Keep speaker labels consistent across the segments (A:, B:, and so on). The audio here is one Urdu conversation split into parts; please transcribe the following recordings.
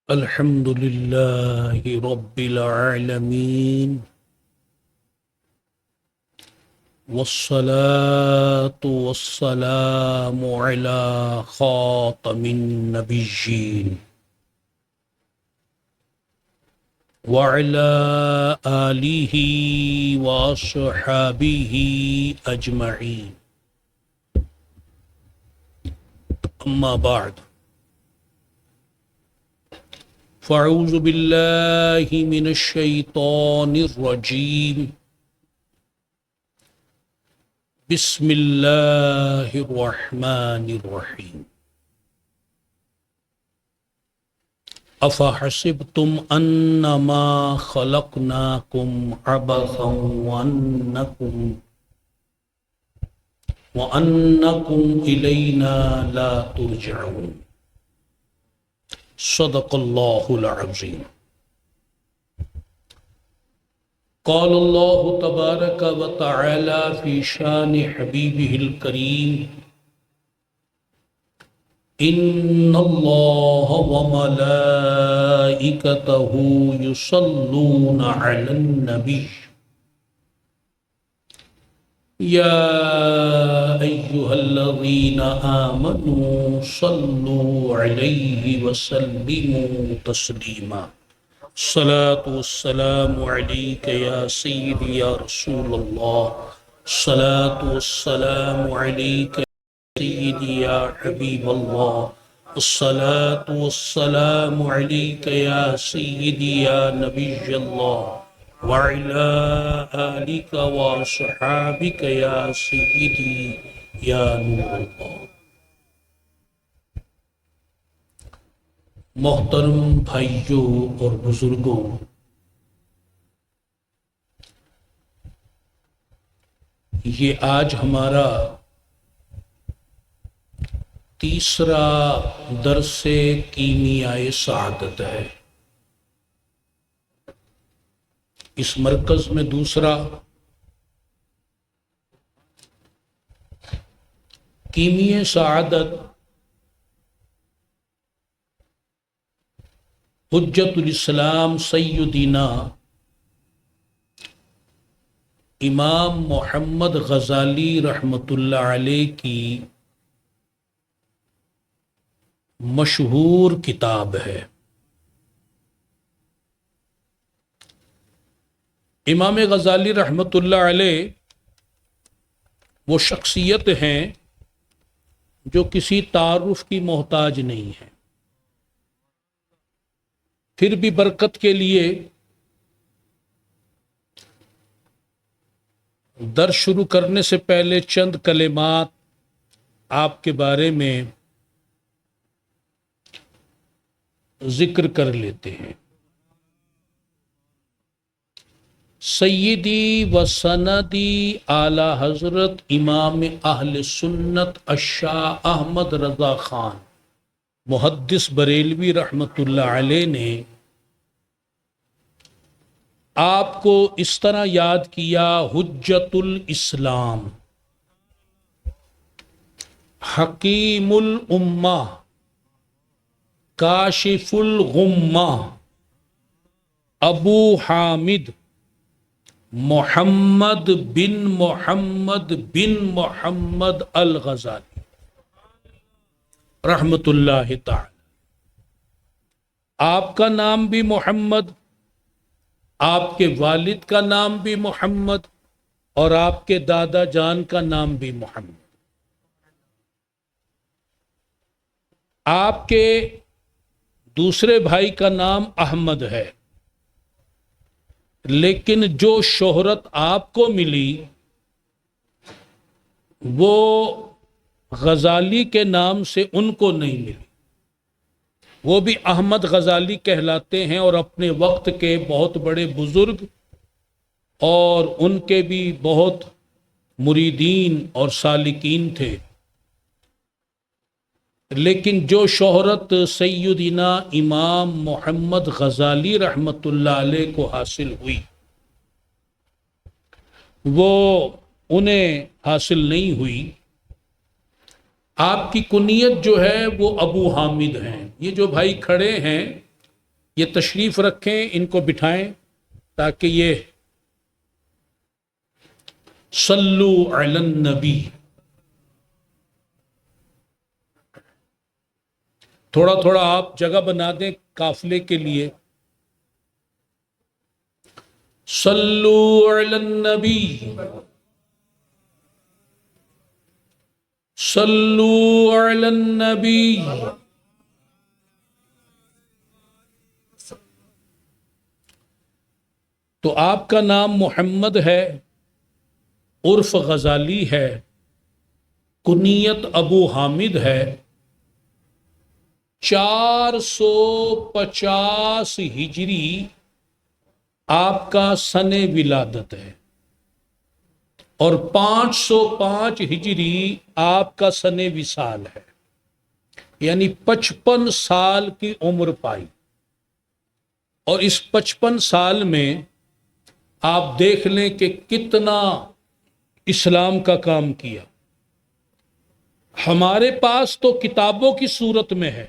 A: الحمد لله رب العالمين والصلاة والسلام على خاتم النبيين وعلى آله وصحبه أجمعين. أما بعد، فأعوذ بالله من الشيطان الرجيم. بسم الله الرحمن الرحيم. أفحسبتم أنما خلقناكم عبثا وأنكم إلينا لا ترجعون. صدق الله العظيم. قال الله تبارك وتعالى في شان حبيبه الكريم: إن الله وملائكته يصلون على النبي يا أيها الذين آمنوا صلوا عليه وسلموا تسليما. الصلاة والسلام عليك يا سيدي يا رسول الله. الصلاة والسلام عليك يا سيدي يا حبيب الله. الصلاة والسلام عليك يا سيدي يا نبي الله وعلى آلك وصحابك يا سيدي يا نور الله. محترم بھائیوں اور بزرگوں، یہ آج ہمارا تیسرا درس کیمیائے سعادت ہے. اس مرکز میں دوسرا کیمیائے سعادت حجت الاسلام سیدنا امام محمد غزالی رحمۃ اللہ علیہ کی مشہور کتاب ہے. امام غزالی رحمۃ اللہ علیہ وہ شخصیت ہیں جو کسی تعارف کی محتاج نہیں ہے، پھر بھی برکت کے لیے درس شروع کرنے سے پہلے چند کلمات آپ کے بارے میں ذکر کر لیتے ہیں. سیدی و سندی اعلی حضرت امام اہل سنت الشاہ احمد رضا خان محدث بریلوی رحمۃ اللہ علیہ نے آپ کو اس طرح یاد کیا: حجت الاسلام، حکیم الامہ، کاشف الغمہ، ابو حامد محمد بن محمد الغزالی رحمت اللہ تعالی. آپ کا نام بھی محمد، آپ کے والد کا نام بھی محمد، اور آپ کے دادا جان کا نام بھی محمد. آپ کے دوسرے بھائی کا نام احمد ہے، لیکن جو شہرت آپ کو ملی وہ غزالی کے نام سے ان کو نہیں ملی. وہ بھی احمد غزالی کہلاتے ہیں اور اپنے وقت کے بہت بڑے بزرگ اور ان کے بھی بہت مریدین اور سالکین تھے. لیکن جو شہرت سیدنا امام محمد غزالی رحمت اللہ علیہ کو حاصل ہوئی وہ انہیں حاصل نہیں ہوئی. آپ کی کنیت جو ہے وہ ابو حامد ہیں. یہ جو بھائی کھڑے ہیں یہ تشریف رکھیں، ان کو بٹھائیں تاکہ یہ صلو علی النبی، تھوڑا تھوڑا آپ جگہ بنا دیں قافلے کے لیے. صلو علی النبی، صلو علی النبی. تو آپ کا نام محمد ہے، عرف غزالی ہے، کنیت ابو حامد ہے. 450 ہجری آپ کا سن ولادت ہے اور 505 ہجری آپ کا سن وصال ہے، یعنی 55 سال کی عمر پائی. اور اس 55 سال میں آپ دیکھ لیں کہ کتنا اسلام کا کام کیا. ہمارے پاس تو کتابوں کی صورت میں ہے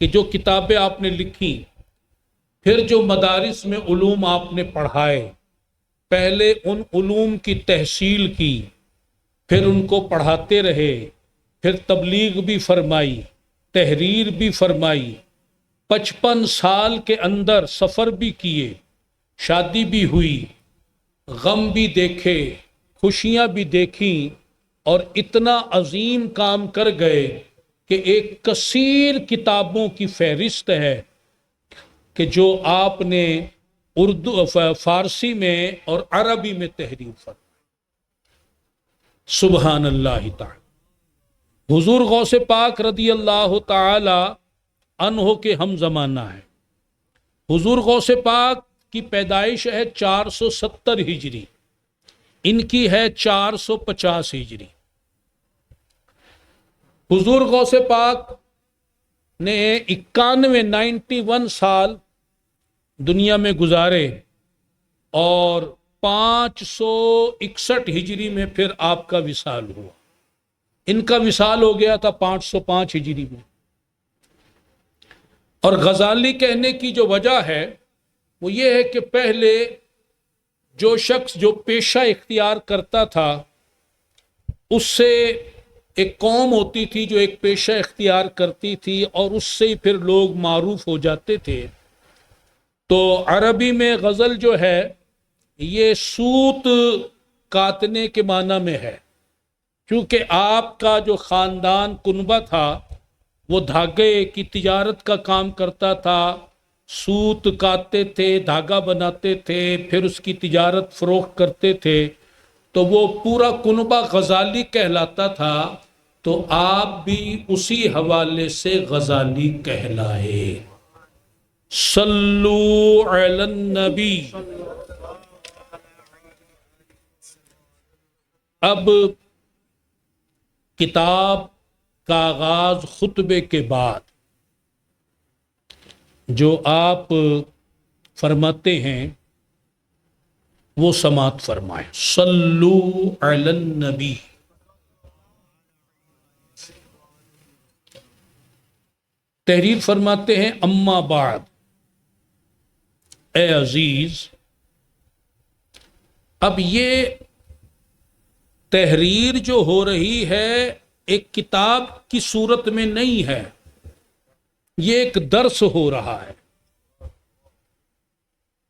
A: کہ جو کتابیں آپ نے لکھی، پھر جو مدارس میں علوم آپ نے پڑھائے، پہلے ان علوم کی تحصیل کی، پھر ان کو پڑھاتے رہے، پھر تبلیغ بھی فرمائی، تحریر بھی فرمائی. 55 سال کے اندر سفر بھی کیے، شادی بھی ہوئی، غم بھی دیکھے، خوشیاں بھی دیکھیں، اور اتنا عظیم کام کر گئے کہ ایک کثیر کتابوں کی فہرست ہے کہ جو آپ نے اردو فارسی میں اور عربی میں تحریر فرمائی. سبحان اللہ تعالی. حضور غوث پاک رضی اللہ تعالی عنہ کے ہم زمانہ ہیں. حضور غوث پاک کی پیدائش ہے 470 ہجری، ان کی ہے 450 ہجری. حضور غوث پاک نے 91 سال دنیا میں گزارے اور 561 ہجری میں پھر آپ کا وصال ہوا. ان کا وصال ہو گیا تھا 505 ہجری میں. اور غزالی کہنے کی جو وجہ ہے وہ یہ ہے کہ پہلے جو شخص جو پیشہ اختیار کرتا تھا، اس سے ایک قوم ہوتی تھی جو ایک پیشہ اختیار کرتی تھی اور اس سے پھر لوگ معروف ہو جاتے تھے. تو عربی میں غزل جو ہے یہ سوت کاتنے کے معنی میں ہے، کیونکہ آپ کا جو خاندان کنبہ تھا وہ دھاگے کی تجارت کا کام کرتا تھا، سوت کاٹتے تھے، دھاگا بناتے تھے، پھر اس کی تجارت فروخت کرتے تھے. تو وہ پورا کنبہ غزالی کہلاتا تھا. تو آپ بھی اسی حوالے سے غزالی کہلائے. صلو علی النبی. اب کتاب کا آغاز خطبے کے بعد جو آپ فرماتے ہیں وہ سماعت فرمائیں. صلو علی النبی. تحریر فرماتے ہیں اما بعد، اے عزیز. اب یہ تحریر جو ہو رہی ہے ایک کتاب کی صورت میں نہیں ہے، یہ ایک درس ہو رہا ہے.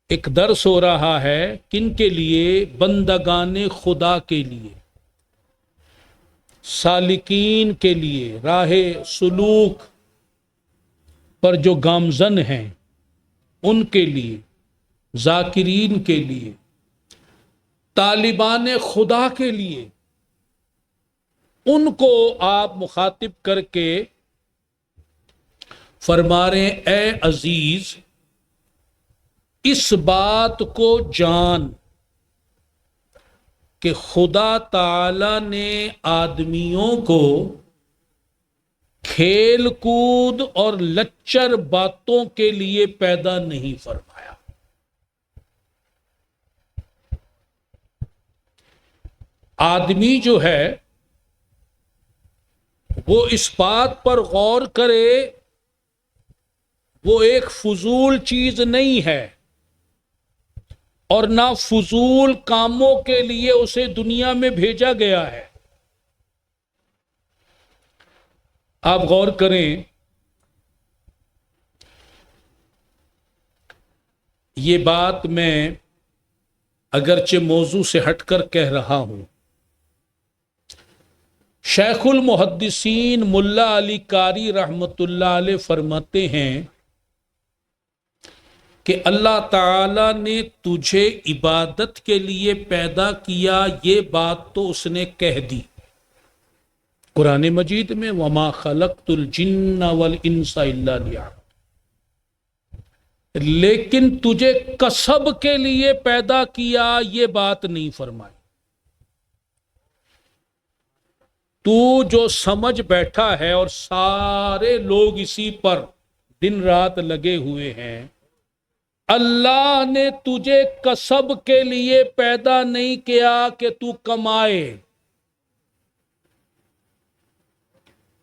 A: ایک درس ہو رہا ہے کن کے لیے؟ بندگان خدا کے لیے، سالکین کے لیے، راہ سلوک پر جو گامزن ہیں ان کے لیے، ذاکرین کے لیے، طالبان خدا کے لیے. ان کو آپ مخاطب کر کے فرما رہے ہیں اے عزیز، اس بات کو جان کہ خدا تعالی نے آدمیوں کو کھیل کود اور لچر باتوں کے لیے پیدا نہیں فرمایا. آدمی جو ہے وہ اس بات پر غور کرے وہ ایک فضول چیز نہیں ہے، اور نہ فضول کاموں کے لیے اسے دنیا میں بھیجا گیا ہے۔ آپ غور کریں، یہ بات میں اگرچہ موضوع سے ہٹ کر کہہ رہا ہوں۔ شیخ المحدثین ملا علی قاری رحمت اللہ علیہ فرماتے ہیں کہ اللہ تعالی نے تجھے عبادت کے لیے پیدا کیا، یہ بات تو اس نے کہہ دی قرآن مجید میں، وَمَا خَلَقْتُ الْجِنَّ وَالْإِنسَ إِلَّا لِيَعْبُدُونِ، لیکن تجھے کسب کے لیے پیدا کیا، یہ بات نہیں فرمائی۔ تو جو سمجھ بیٹھا ہے اور سارے لوگ اسی پر دن رات لگے ہوئے ہیں، اللہ نے تجھے کسب کے لیے پیدا نہیں کیا کہ تو کمائے،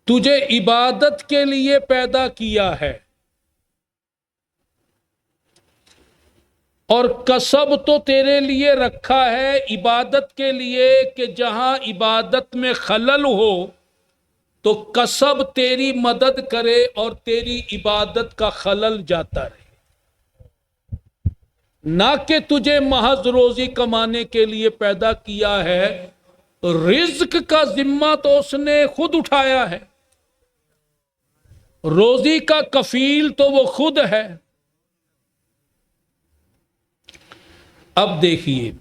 A: تجھے عبادت کے لیے پیدا کیا ہے۔ اور کسب تو تیرے لیے رکھا ہے عبادت کے لیے کہ جہاں عبادت میں خلل ہو تو کسب تیری مدد کرے اور تیری عبادت کا خلل جاتا رہے، نہ کہ تجھے محض روزی کمانے کے لیے پیدا کیا ہے۔ رزق کا ذمہ تو اس نے خود اٹھایا ہے، روزی کا کفیل تو وہ خود ہے۔ اب دیکھیے،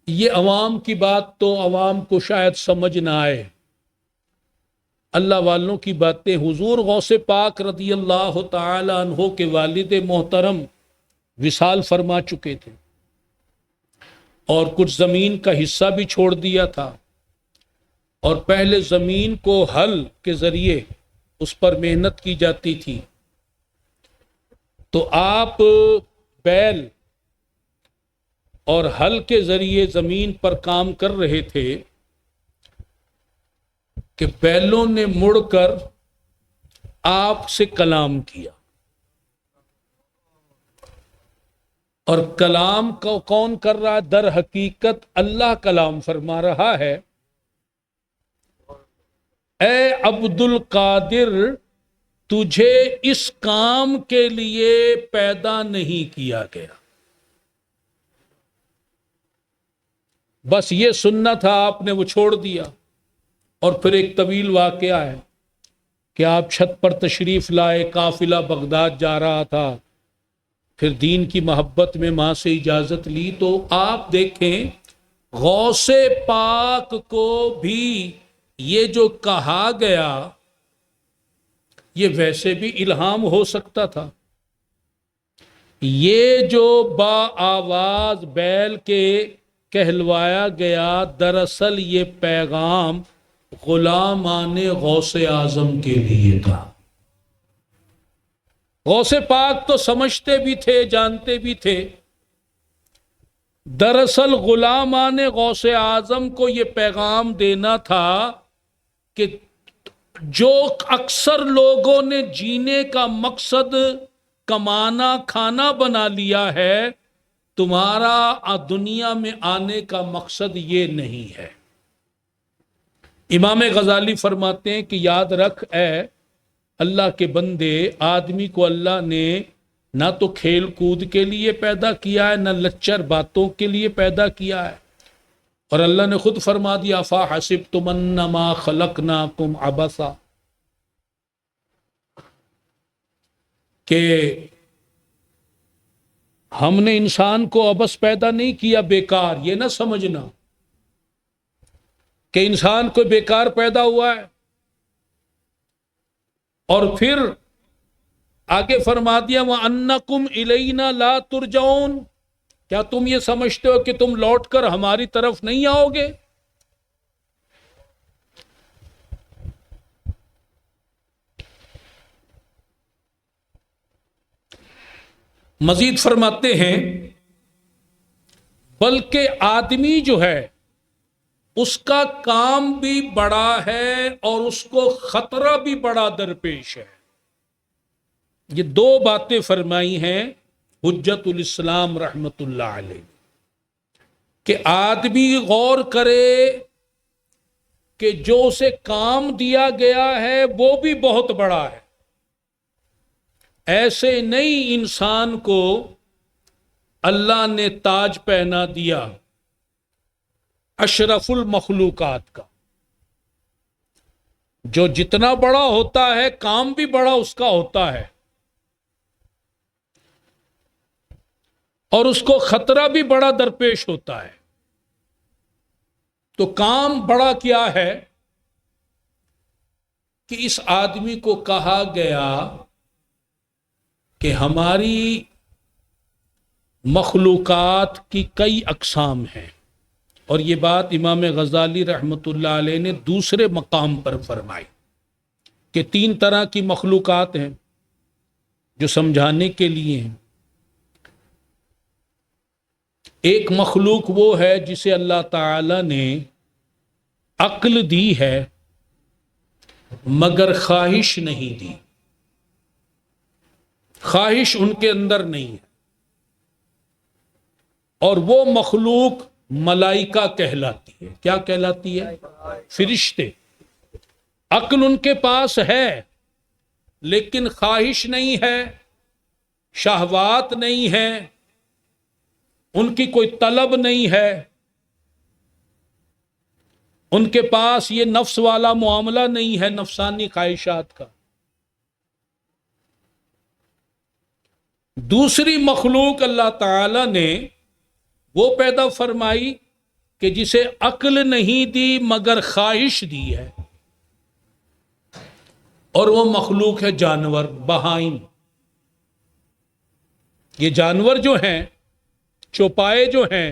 A: یہ عوام کی بات تو عوام کو شاید سمجھ نہ آئے، اللہ والوں کی باتیں حضور غوث پاک رضی اللہ تعالی عنہ کے والد محترم وصال فرما چکے تھے، اور کچھ زمین کا حصہ بھی چھوڑ دیا تھا، اور پہلے زمین کو ہل کے ذریعے اس پر محنت کی جاتی تھی، تو آپ بیل اور ہل کے ذریعے زمین پر کام کر رہے تھے کہ بیلوں نے مڑ کر آپ سے کلام کیا، اور کلام کو کون کر رہا ہے؟ در حقیقت اللہ کلام فرما رہا ہے، اے عبد القادر، تجھے اس کام کے لیے پیدا نہیں کیا گیا۔ بس یہ سننا تھا، آپ نے وہ چھوڑ دیا۔ اور پھر ایک طویل واقعہ ہے کہ آپ چھت پر تشریف لائے، قافلہ بغداد جا رہا تھا، پھر دین کی محبت میں ماں سے اجازت لی، تو آپ دیکھیں غوث پاک کو بھی یہ جو کہا گیا یہ ویسے بھی الہام ہو سکتا تھا۔ یہ جو با آواز بیل کے کہلوایا گیا، دراصل یہ پیغام غلامان غوث اعظم کے لیے تھا۔ غوث پاک تو سمجھتے بھی تھے، جانتے بھی تھے، دراصل غلامان غوث اعظم کو یہ پیغام دینا تھا کہ جو اکثر لوگوں نے جینے کا مقصد کمانا کھانا بنا لیا ہے، تمہارا دنیا میں آنے کا مقصد یہ نہیں ہے۔ امام غزالی فرماتے ہیں کہ یاد رکھ اے اللہ کے بندے، آدمی کو اللہ نے نہ تو کھیل کود کے لیے پیدا کیا ہے، نہ لچر باتوں کے لیے پیدا کیا ہے، اور اللہ نے خود فرما دیا فَحَسِبْتُمْ أَنَّمَا خَلَقْنَاكُمْ عَبَثًا، کہ ہم نے انسان کو عبث پیدا نہیں کیا، بیکار۔ یہ نہ سمجھنا کہ انسان کوئی بیکار پیدا ہوا ہے۔ اور پھر آگے فرما دیا وَأَنَّكُمْ إِلَيْنَا لَا تُرْجَعُونَ، کیا تم یہ سمجھتے ہو کہ تم لوٹ کر ہماری طرف نہیں آؤ گے؟ مزید فرماتے ہیں بلکہ آدمی جو ہے اس کا کام بھی بڑا ہے اور اس کو خطرہ بھی بڑا درپیش ہے۔ یہ دو باتیں فرمائی ہیں حجت الاسلام رحمت اللہ علیہ کہ آدمی غور کرے کہ جو اسے کام دیا گیا ہے وہ بھی بہت بڑا ہے. ایسے نہیں انسان کو اللہ نے تاج پہنا دیا اشرف المخلوقات کا. جو جتنا بڑا ہوتا ہے کام بھی بڑا اس کا ہوتا ہے اور اس کو خطرہ بھی بڑا درپیش ہوتا ہے. تو کام بڑا کیا ہے کہ اس آدمی کو کہا گیا کہ ہماری مخلوقات کی کئی اقسام ہیں. اور یہ بات امام غزالی رحمت اللہ علیہ نے دوسرے مقام پر فرمائی کہ 3 طرح کی مخلوقات ہیں جو سمجھانے کے لیے ہیں. ایک مخلوق وہ ہے جسے اللہ تعالی نے عقل دی ہے مگر خواہش نہیں دی. خواہش ان کے اندر نہیں ہے اور وہ مخلوق ملائکہ کہلاتی ہے. کیا کہلاتی ہے؟ فرشتے. عقل ان کے پاس ہے لیکن خواہش نہیں ہے، شہوات نہیں ہے، ان کی کوئی طلب نہیں ہے، ان کے پاس یہ نفس والا معاملہ نہیں ہے نفسانی خواہشات کا. دوسری مخلوق اللہ تعالی نے وہ پیدا فرمائی کہ جسے عقل نہیں دی مگر خواہش دی ہے اور وہ مخلوق ہے جانور، بہائم. یہ جانور جو ہیں، چوپائے جو ہیں،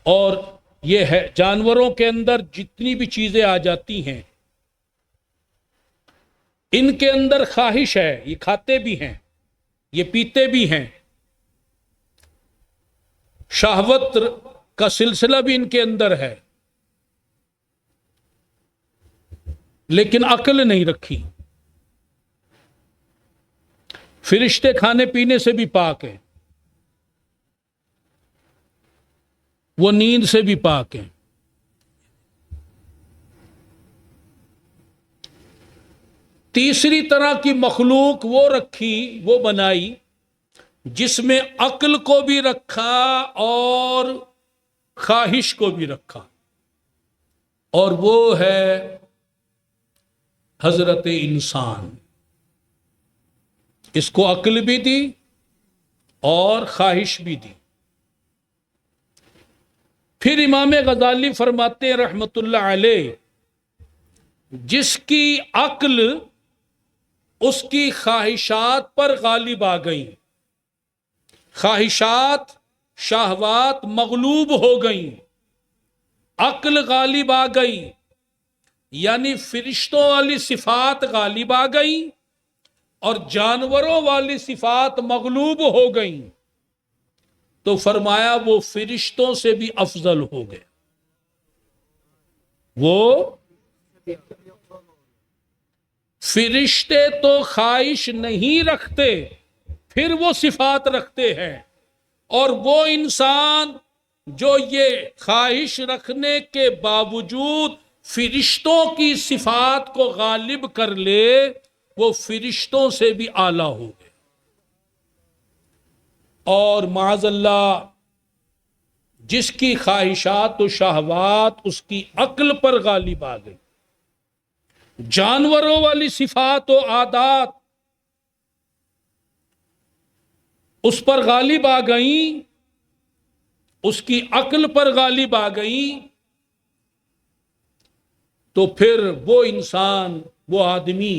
A: اور یہ ہے جانوروں کے اندر جتنی بھی چیزیں آ جاتی ہیں ان کے اندر خواہش ہے. یہ کھاتے بھی ہیں، یہ پیتے بھی ہیں، شہوت کا سلسلہ بھی ان کے اندر ہے لیکن عقل نہیں رکھی. فرشتے کھانے پینے سے بھی پاک ہیں، وہ نیند سے بھی پاک ہیں. تیسری طرح کی مخلوق وہ رکھی، وہ بنائی جس میں عقل کو بھی رکھا اور خواہش کو بھی رکھا، اور وہ ہے حضرت انسان. اس کو عقل بھی دی اور خواہش بھی دی. پھر امام غزالی فرماتے ہیں رحمت اللہ علیہ جس کی عقل اس کی خواہشات پر غالب آ گئیں، خواہشات شہوات مغلوب ہو گئیں، عقل غالب آ گئی، یعنی فرشتوں والی صفات غالب آ گئیں اور جانوروں والی صفات مغلوب ہو گئیں، تو فرمایا وہ فرشتوں سے بھی افضل ہو گئے. وہ فرشتے تو خواہش نہیں رکھتے، پھر وہ صفات رکھتے ہیں، اور وہ انسان جو یہ خواہش رکھنے کے باوجود فرشتوں کی صفات کو غالب کر لے وہ فرشتوں سے بھی اعلیٰ ہو گئے. اور معاذ اللہ جس کی خواہشات و شہوات اس کی عقل پر غالب آ گئی، جانوروں والی صفات و عادات اس پر غالب آ گئیں، اس کی عقل پر غالب آ گئیں، تو پھر وہ انسان، وہ آدمی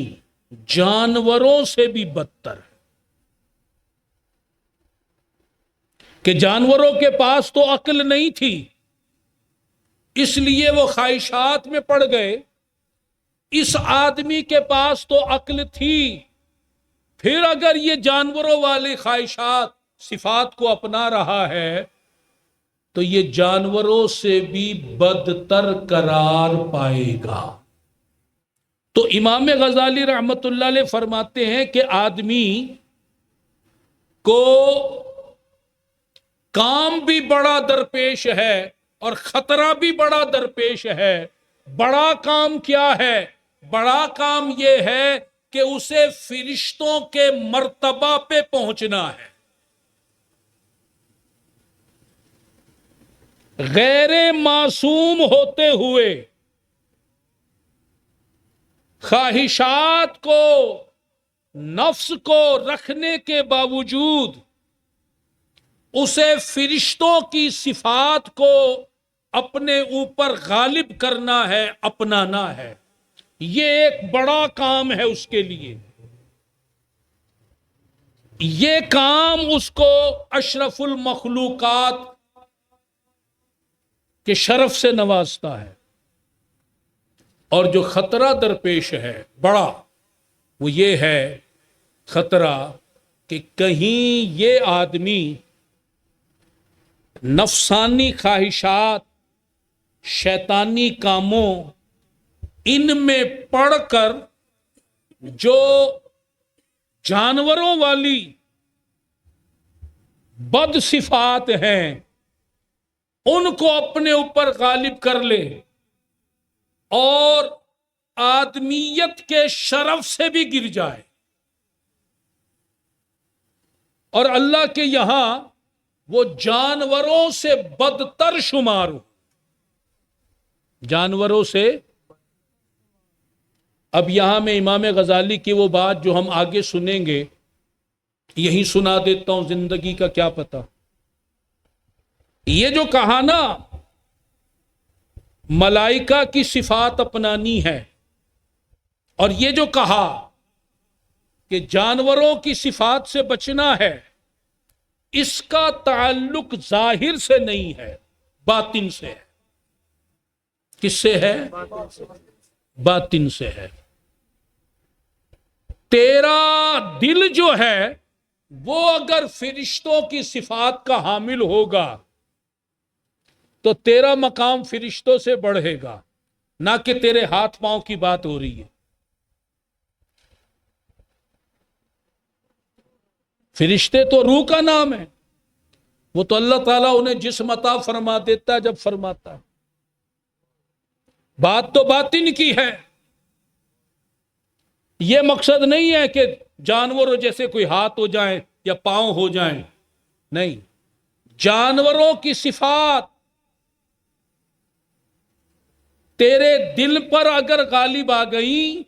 A: جانوروں سے بھی بدتر ہے. کہ جانوروں کے پاس تو عقل نہیں تھی اس لیے وہ خواہشات میں پڑ گئے، اس آدمی کے پاس تو عقل تھی، پھر اگر یہ جانوروں والی خواہشات صفات کو اپنا رہا ہے تو یہ جانوروں سے بھی بدتر قرار پائے گا. تو امام غزالی رحمت اللہ علیہ فرماتے ہیں کہ آدمی کو کام بھی بڑا درپیش ہے اور خطرہ بھی بڑا درپیش ہے۔ بڑا کام کیا ہے؟ بڑا کام یہ ہے کہ اسے فرشتوں کے مرتبہ پہ پہنچنا ہے۔ غیر معصوم ہوتے ہوئے خواہشات کو، نفس کو رکھنے کے باوجود اسے فرشتوں کی صفات کو اپنے اوپر غالب کرنا ہے، اپنانا ہے۔ یہ ایک بڑا کام ہے اس کے لیے۔ یہ کام اس کو اشرف المخلوقات کے شرف سے نوازتا ہے۔ اور جو خطرہ درپیش ہے بڑا، وہ یہ ہے خطرہ کہ کہیں یہ آدمی نفسانی خواہشات، شیطانی کاموں، ان میں پڑھ کر جو جانوروں والی بد صفات ہیں ان کو اپنے اوپر غالب کر لے اور آدمیت کے شرف سے بھی گر جائے، اور اللہ کے یہاں وہ جانوروں سے بدتر شمار ہو۔ جانوروں سے، اب یہاں میں امام غزالی کی وہ بات جو ہم آگے سنیں گے یہی سنا دیتا ہوں، زندگی کا کیا پتہ۔ یہ جو کہا نا ملائکہ کی صفات اپنانی ہے، اور یہ جو کہا کہ جانوروں کی صفات سے بچنا ہے، اس کا تعلق ظاہر سے نہیں ہے، باطن سے ہے۔ کس سے ہے؟ باطن سے ہے۔ تیرا دل جو ہے وہ اگر فرشتوں کی صفات کا حامل ہوگا تو تیرا مقام فرشتوں سے بڑھے گا، نہ کہ تیرے ہاتھ پاؤں کی بات ہو رہی ہے۔ فرشتے تو روح کا نام ہے، وہ تو اللہ تعالیٰ انہیں جسم عطا فرما دیتا ہے جب فرماتا ہے۔ بات تو باطن کی ہے۔ یہ مقصد نہیں ہے کہ جانوروں جیسے کوئی ہاتھ ہو جائیں یا پاؤں ہو جائیں، نہیں، جانوروں کی صفات تیرے دل پر اگر غالب آ گئی،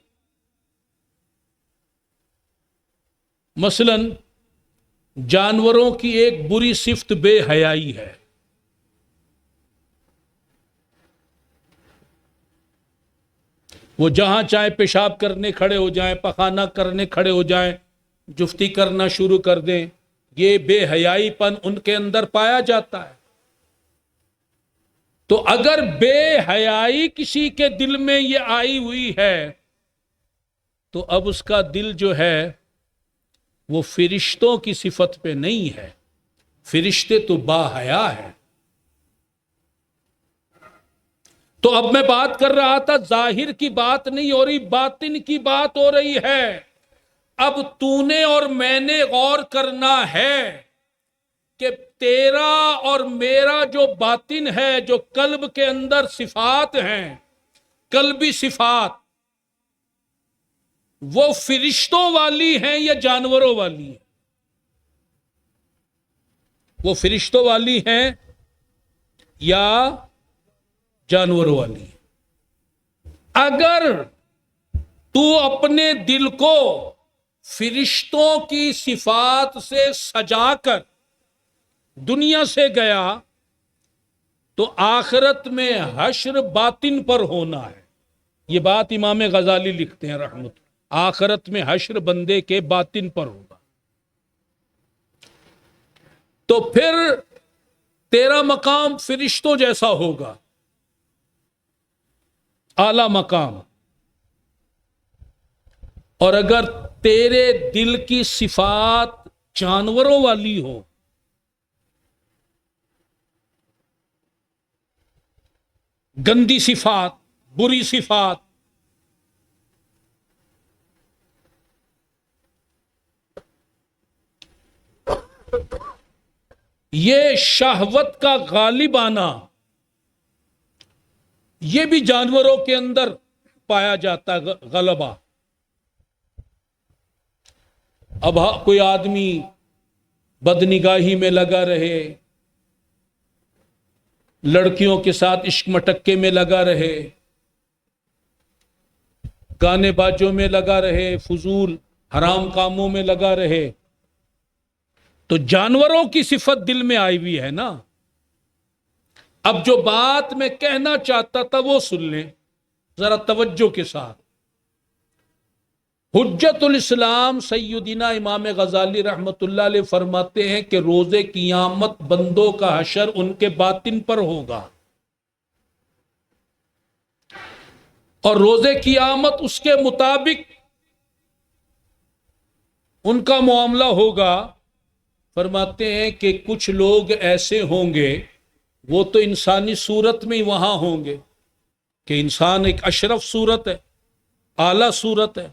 A: مثلا جانوروں کی ایک بری صفت بے حیائی ہے۔ وہ جہاں چاہے پیشاب کرنے کھڑے ہو جائیں، پخانہ کرنے کھڑے ہو جائیں، جفتی کرنا شروع کر دیں، یہ بے حیائی پن ان کے اندر پایا جاتا ہے۔ تو اگر بے حیائی کسی کے دل میں یہ آئی ہوئی ہے تو اب اس کا دل جو ہے وہ فرشتوں کی صفت پہ نہیں ہے۔ فرشتے تو با حیا ہے۔ تو اب میں بات کر رہا تھا ظاہر کی بات نہیں ہو رہی، باطن کی بات ہو رہی ہے۔ اب تو نے اور میں نے غور کرنا ہے کہ تیرا اور میرا جو باطن ہے، جو قلب کے اندر صفات ہیں، قلبی صفات، وہ فرشتوں والی ہیں یا جانوروں والی ہیں؟ وہ فرشتوں والی ہیں یا جانوروں والی ہیں؟ اگر تو اپنے دل کو فرشتوں کی صفات سے سجا کر دنیا سے گیا تو آخرت میں حشر باطن پر ہونا ہے۔ یہ بات امام غزالی لکھتے ہیں رحمت اللہ، آخرت میں حشر بندے کے باطن پر ہوگا۔ تو پھر تیرا مقام فرشتوں جیسا ہوگا، اعلی مقام۔ اور اگر تیرے دل کی صفات جانوروں والی ہو، گندی صفات، بری صفات، یہ شہوت کا غالب آنا یہ بھی جانوروں کے اندر پایا جاتا ہے غلبہ. اب کوئی آدمی بدنگاہی میں لگا رہے، لڑکیوں کے ساتھ عشق مٹکے میں لگا رہے، گانے باجوں میں لگا رہے، فضول حرام کاموں میں لگا رہے، تو جانوروں کی صفت دل میں آئی ہوئی ہے نا. اب جو بات میں کہنا چاہتا تھا وہ سن لیں ذرا توجہ کے ساتھ. حجت الاسلام سیدنا امام غزالی رحمت اللہ علیہ فرماتے ہیں کہ روز قیامت بندوں کا حشر ان کے باطن پر ہوگا، اور روز قیامت اس کے مطابق ان کا معاملہ ہوگا. فرماتے ہیں کہ کچھ لوگ ایسے ہوں گے، وہ تو انسانی صورت میں ہی وہاں ہوں گے کہ انسان ایک اشرف صورت ہے، اعلیٰ صورت ہے،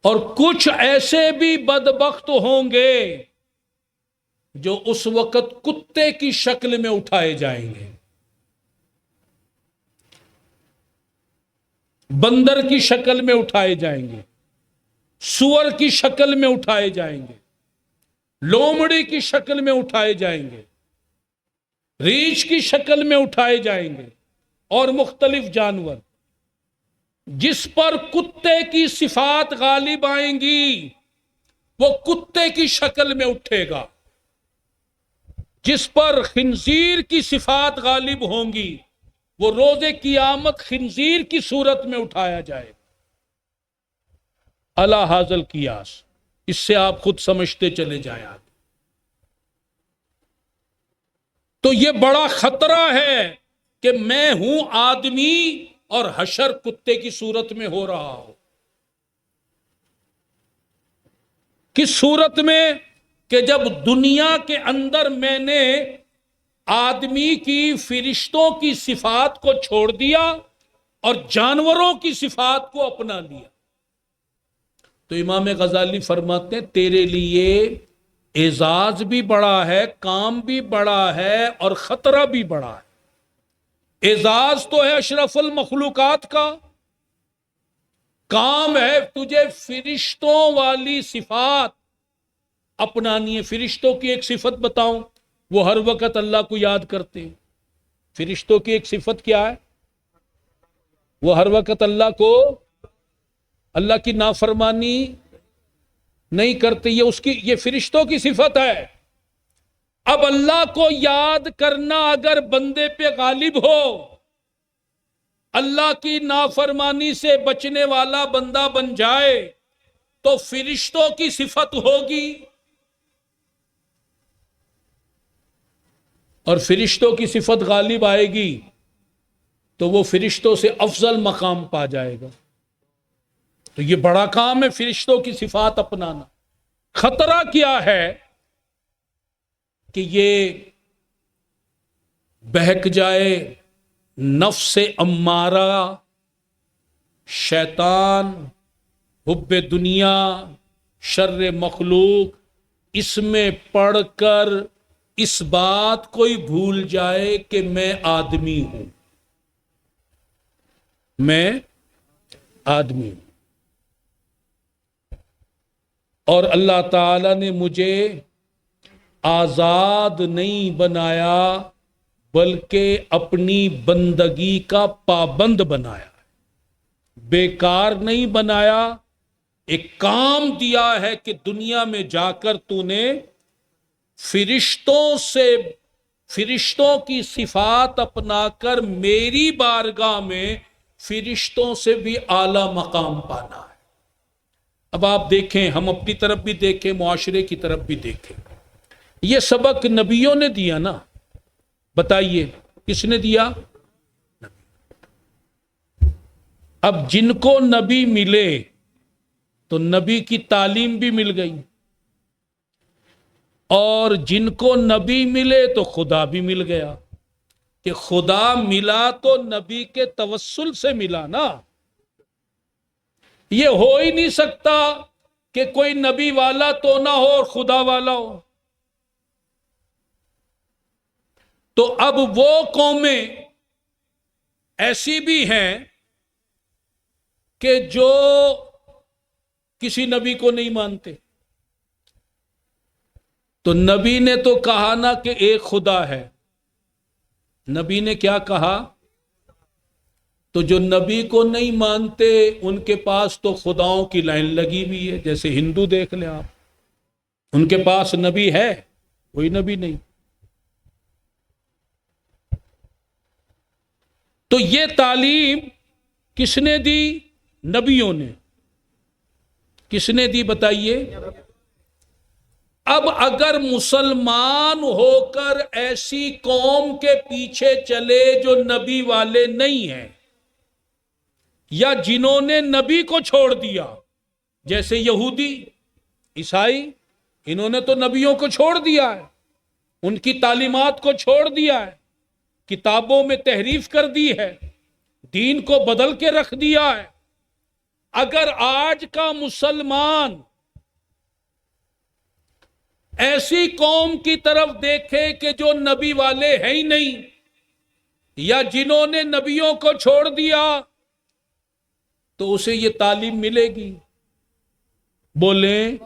A: اور کچھ ایسے بھی بدبخت ہوں گے جو اس وقت کتے کی شکل میں اٹھائے جائیں گے، بندر کی شکل میں اٹھائے جائیں گے، سور کی شکل میں اٹھائے جائیں گے، لومڑی کی شکل میں اٹھائے جائیں گے، ریچھ کی شکل میں اٹھائے جائیں گے، اور مختلف جانور. جس پر کتے کی صفات غالب آئیں گی وہ کتے کی شکل میں اٹھے گا، جس پر خنزیر کی صفات غالب ہوں گی وہ روز قیامت خنزیر کی صورت میں اٹھایا جائے. الا حاضل قیاس، اس سے آپ خود سمجھتے چلے جائیں. تو یہ بڑا خطرہ ہے کہ میں ہوں آدمی اور حشر کتے کی صورت میں ہو رہا ہو. کس صورت میں؟ کہ جب دنیا کے اندر میں نے آدمی کی فرشتوں کی صفات کو چھوڑ دیا اور جانوروں کی صفات کو اپنا لیا. تو امام غزالی فرماتے ہیں تیرے لیے اعزاز بھی بڑا ہے، کام بھی بڑا ہے، اور خطرہ بھی بڑا ہے. اعزاز تو ہے اشرف المخلوقات کا، کام ہے تجھے فرشتوں والی صفات اپنانی ہے. فرشتوں کی ایک صفت بتاؤں، وہ ہر وقت اللہ کو یاد کرتے ہیں. فرشتوں کی ایک صفت کیا ہے؟ وہ ہر وقت اللہ کو، اللہ کی نافرمانی نہیں کرتے. یہ فرشتوں کی صفت ہے. اب اللہ کو یاد کرنا اگر بندے پہ غالب ہو، اللہ کی نافرمانی سے بچنے والا بندہ بن جائے تو فرشتوں کی صفت ہوگی، اور فرشتوں کی صفت غالب آئے گی تو وہ فرشتوں سے افضل مقام پا جائے گا. تو یہ بڑا کام ہے فرشتوں کی صفات اپنانا. خطرہ کیا ہے کہ یہ بہک جائے نفس امارہ، شیطان، حب دنیا، شر مخلوق، اس میں پڑھ کر اس بات کو ہی بھول جائے کہ میں آدمی ہوں، میں آدمی ہوں، اور اللہ تعالی نے مجھے آزاد نہیں بنایا بلکہ اپنی بندگی کا پابند بنایا، بیکار نہیں بنایا. ایک کام دیا ہے کہ دنیا میں جا کر تو نے فرشتوں کی صفات اپنا کر میری بارگاہ میں فرشتوں سے بھی اعلی مقام پانا ہے. اب آپ دیکھیں، ہم اپنی طرف بھی دیکھیں، معاشرے کی طرف بھی دیکھیں. یہ سبق نبیوں نے دیا نا، بتائیے کس نے دیا؟ اب جن کو نبی ملے تو نبی کی تعلیم بھی مل گئی، اور جن کو نبی ملے تو خدا بھی مل گیا. کہ خدا ملا تو نبی کے توسل سے ملا نا. یہ ہو ہی نہیں سکتا کہ کوئی نبی والا تو نہ ہو اور خدا والا ہو. تو اب وہ قومیں ایسی بھی ہیں کہ جو کسی نبی کو نہیں مانتے. تو نبی نے تو کہا نا کہ ایک خدا ہے. نبی نے کیا کہا؟ تو جو نبی کو نہیں مانتے ان کے پاس تو خداؤں کی لائن لگی ہوئی ہے. جیسے ہندو دیکھ لیں آپ, ان کے پاس نبی ہے, کوئی نبی نہیں. تو یہ تعلیم کس نے دی؟ نبیوں نے. کس نے دی بتائیے؟ اب اگر مسلمان ہو کر ایسی قوم کے پیچھے چلے جو نبی والے نہیں ہیں, یا جنہوں نے نبی کو چھوڑ دیا, جیسے یہودی, عیسائی, انہوں نے تو نبیوں کو چھوڑ دیا ہے, ان کی تعلیمات کو چھوڑ دیا ہے, کتابوں میں تحریف کر دی ہے, دین کو بدل کے رکھ دیا ہے. اگر آج کا مسلمان ایسی قوم کی طرف دیکھے کہ جو نبی والے ہیں ہی نہیں, یا جنہوں نے نبیوں کو چھوڑ دیا, تو اسے یہ تعلیم ملے گی؟ بولیں.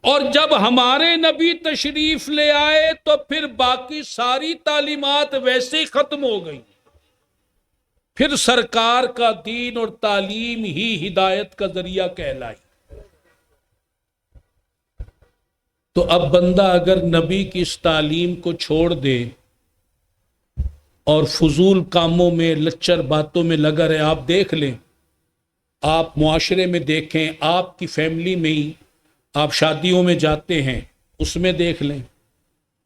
A: اور جب ہمارے نبی تشریف لے آئے تو پھر باقی ساری تعلیمات ویسے ہی ختم ہو گئی. پھر سرکار کا دین اور تعلیم ہی ہدایت کا ذریعہ کہلائی. تو اب بندہ اگر نبی کی اس تعلیم کو چھوڑ دے اور فضول کاموں میں, لچر باتوں میں لگا رہے, آپ دیکھ لیں, آپ معاشرے میں دیکھیں, آپ کی فیملی میں ہی آپ شادیوں میں جاتے ہیں, اس میں دیکھ لیں,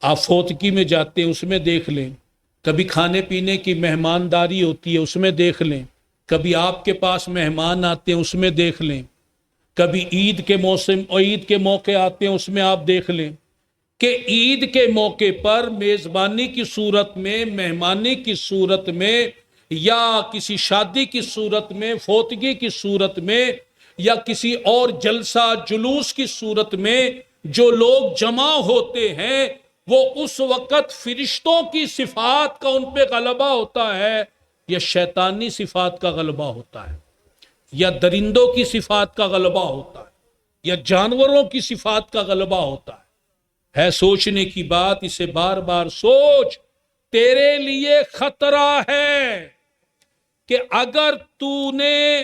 A: آپ فوتگی میں جاتے ہیں, اس میں دیکھ لیں, کبھی کھانے پینے کی مہمانداری ہوتی ہے, اس میں دیکھ لیں, کبھی آپ کے پاس مہمان آتے ہیں, اس میں دیکھ لیں, کبھی عید کے موسم اور عید کے موقع آتے ہیں, اس میں آپ دیکھ لیں کہ عید کے موقع پر میزبانی کی صورت میں, مہمانی کی صورت میں, یا کسی شادی کی صورت میں, فوتگی کی صورت میں, یا کسی اور جلسہ جلوس کی صورت میں جو لوگ جمع ہوتے ہیں, وہ اس وقت فرشتوں کی صفات کا ان پہ غلبہ ہوتا ہے, یا شیطانی صفات کا غلبہ ہوتا ہے, یا درندوں کی صفات کا غلبہ ہوتا ہے, یا جانوروں کی صفات کا غلبہ ہوتا ہے. سوچنے کی بات, اسے بار بار سوچ. تیرے لیے خطرہ ہے کہ اگر تو نے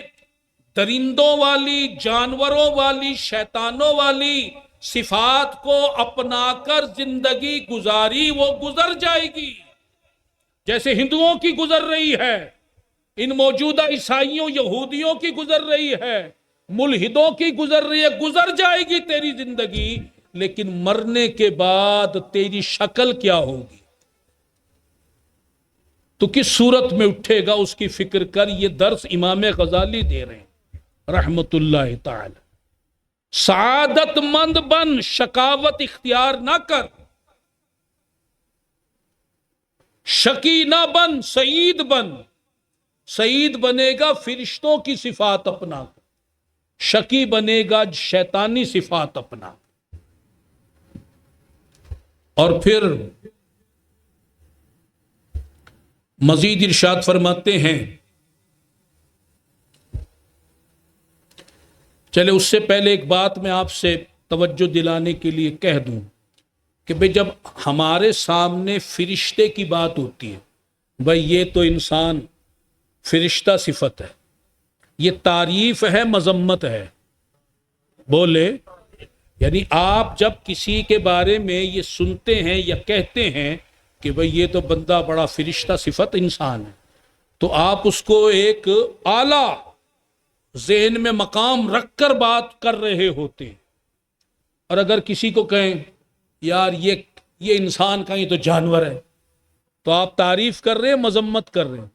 A: درندوں والی, جانوروں والی, شیطانوں والی صفات کو اپنا کر زندگی گزاری, وہ گزر جائے گی جیسے ہندوؤں کی گزر رہی ہے, ان موجودہ عیسائیوں یہودیوں کی گزر رہی ہے, ملحدوں کی گزر رہی ہے. گزر جائے گی تیری زندگی, لیکن مرنے کے بعد تیری شکل کیا ہوگی, تو کس صورت میں اٹھے گا, اس کی فکر کر. یہ درس امام غزالی دے رہے ہیں رحمت اللہ تعالی. سعادت مند بن, شقاوت اختیار نہ کر. شقی نہ بن, سعید بن. سعید بنے گا فرشتوں کی صفات اپنا, شقی بنے گا شیطانی صفات اپنا. اور پھر مزید ارشاد فرماتے ہیں, چلے اس سے پہلے ایک بات میں آپ سے توجہ دلانے کے لیے کہہ دوں کہ بھئی جب ہمارے سامنے فرشتے کی بات ہوتی ہے, بھئی یہ تو انسان فرشتہ صفت ہے, یہ تعریف ہے, مذمت ہے. بولے, یعنی آپ جب کسی کے بارے میں یہ سنتے ہیں یا کہتے ہیں کہ بھئی یہ تو بندہ بڑا فرشتہ صفت انسان ہے, تو آپ اس کو ایک اعلیٰ ذہن میں مقام رکھ کر بات کر رہے ہوتے ہیں. اور اگر کسی کو کہیں یار یہ انسان کا, یہ تو جانور ہے, تو آپ تعریف کر رہے ہیں, مذمت کر رہے ہیں.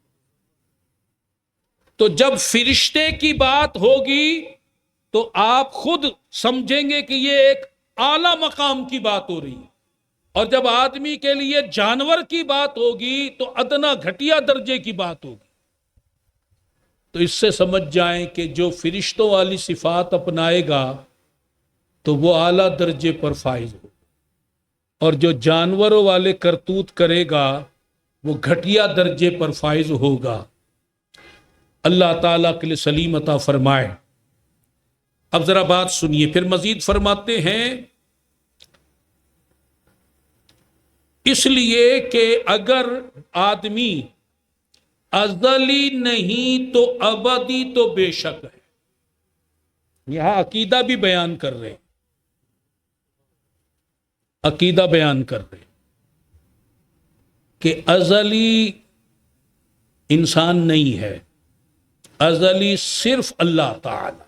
A: تو جب فرشتے کی بات ہوگی تو آپ خود سمجھیں گے کہ یہ ایک اعلیٰ مقام کی بات ہو رہی ہے, اور جب آدمی کے لیے جانور کی بات ہوگی تو ادنا گھٹیا درجے کی بات ہوگی. تو اس سے سمجھ جائیں کہ جو فرشتوں والی صفات اپنائے گا تو وہ اعلیٰ درجے پر فائز ہو. اور جو جانوروں والے کرتوت کرے گا وہ گھٹیا درجے پر فائز ہوگا۔ اللہ تعالیٰ کے لیے سلیم عطا فرمائے۔ اب ذرا بات سنیے، پھر مزید فرماتے ہیں اس لیے کہ اگر آدمی ازلی نہیں تو ابدی تو بے شک ہے۔ یہاں عقیدہ بھی بیان کر رہے ہیں، عقیدہ بیان کر رہے ہیں کہ ازلی انسان نہیں ہے، ازلی صرف اللہ تعالی،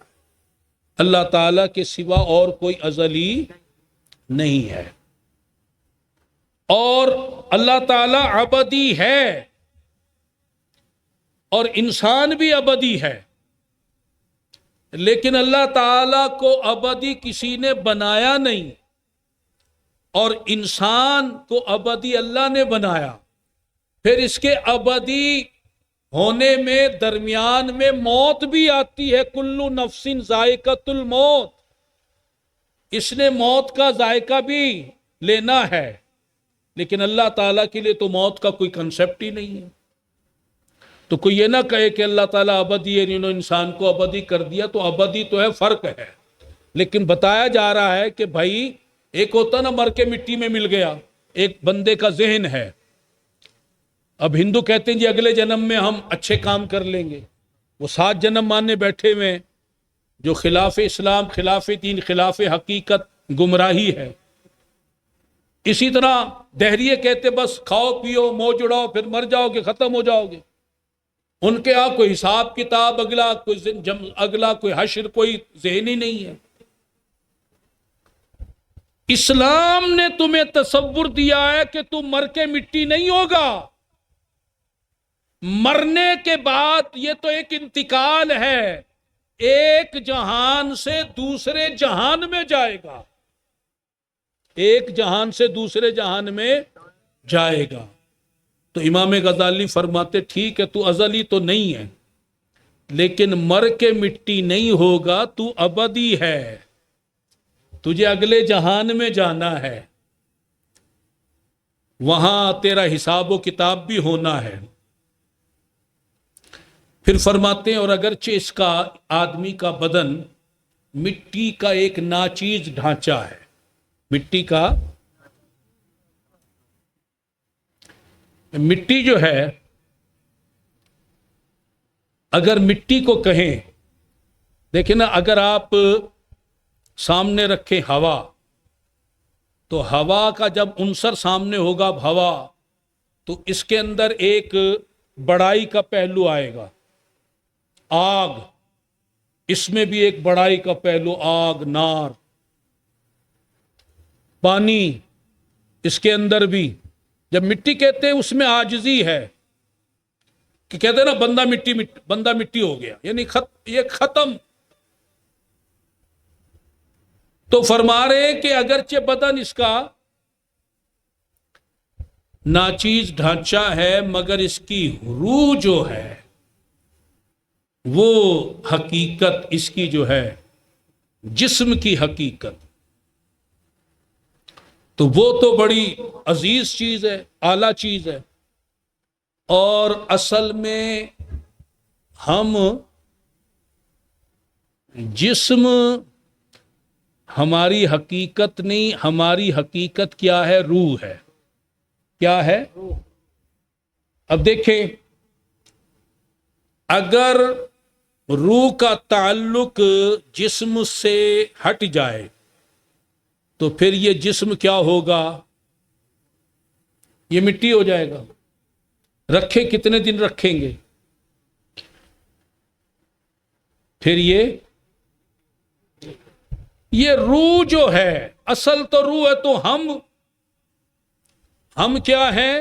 A: اللہ تعالی کے سوا اور کوئی ازلی نہیں ہے، اور اللہ تعالی ابدی ہے اور انسان بھی ابدی ہے، لیکن اللہ تعالی کو ابدی کسی نے بنایا نہیں اور انسان کو ابدی اللہ نے بنایا۔ پھر اس کے ابدی ہونے میں درمیان میں موت بھی آتی ہے، کلو نفس ذائقۃ الموت، اس نے موت کا ذائقہ بھی لینا ہے، لیکن اللہ تعالیٰ کے لیے تو موت کا کوئی کنسپٹ ہی نہیں ہے۔ تو کوئی یہ نہ کہے کہ اللہ تعالیٰ ابدی ہے، انہوں نے انسان کو ابدی کر دیا، تو ابدی تو ہے، فرق ہے، لیکن بتایا جا رہا ہے کہ بھائی ایک ہوتا نا مر کے مٹی میں مل گیا، ایک بندے کا ذہن ہے، اب ہندو کہتے ہیں جی اگلے جنم میں ہم اچھے کام کر لیں گے، وہ 7 جنم ماننے بیٹھے ہوئے ہیں، جو خلاف اسلام، خلاف دین، خلاف حقیقت، گمراہی ہے۔ اسی طرح دہریے کہتے بس کھاؤ پیو موج اڑاؤ پھر مر جاؤ گے، ختم ہو جاؤ گے، ان کے ہاں کوئی حساب کتاب اگلا کوئی حشر، کوئی ذہن ہی نہیں ہے۔ اسلام نے تمہیں تصور دیا ہے کہ تم مر کے مٹی نہیں ہوگا، مرنے کے بعد یہ تو ایک انتقال ہے، ایک جہان سے دوسرے جہان میں جائے گا، ایک جہان سے دوسرے جہان میں جائے گا۔ تو امام غزالی فرماتے ٹھیک ہے تو ازلی تو نہیں ہے، لیکن مر کے مٹی نہیں ہوگا، تو ابدی ہے، تجھے اگلے جہان میں جانا ہے، وہاں تیرا حساب و کتاب بھی ہونا ہے۔ پھر فرماتے ہیں اور اگرچہ اس کا آدمی کا بدن مٹی کا ایک ناچیز ڈھانچہ ہے، مٹی کا، مٹی جو ہے اگر مٹی کو کہیں، دیکھیں نا، اگر آپ سامنے رکھیں ہوا، تو ہوا کا جب عنصر سامنے ہوگا ہوا، تو اس کے اندر ایک بڑائی کا پہلو آئے گا، آگ، اس میں بھی ایک بڑائی کا پہلو، آگ، نار، پانی، اس کے اندر بھی جب مٹی کہتے ہیں اس میں عاجزی ہے، کہ کہتے ہیں نا بندہ مٹی ہو گیا، یعنی یہ ختم۔ تو فرما رہے ہیں کہ اگرچہ بدن اس کا ناچیز ڈھانچہ ہے، مگر اس کی روح جو ہے وہ حقیقت، اس کی جو ہے جسم کی حقیقت، تو وہ تو بڑی عزیز چیز ہے، اعلیٰ چیز ہے، اور اصل میں ہم جسم ہماری حقیقت نہیں، ہماری حقیقت کیا ہے؟ روح ہے۔ کیا ہے؟ اب دیکھیں، اگر روح کا تعلق جسم سے ہٹ جائے تو پھر یہ جسم کیا ہوگا؟ یہ مٹی ہو جائے گا۔ رکھے کتنے دن رکھیں گے؟ پھر یہ روح جو ہے، اصل تو روح ہے، تو ہم کیا ہیں؟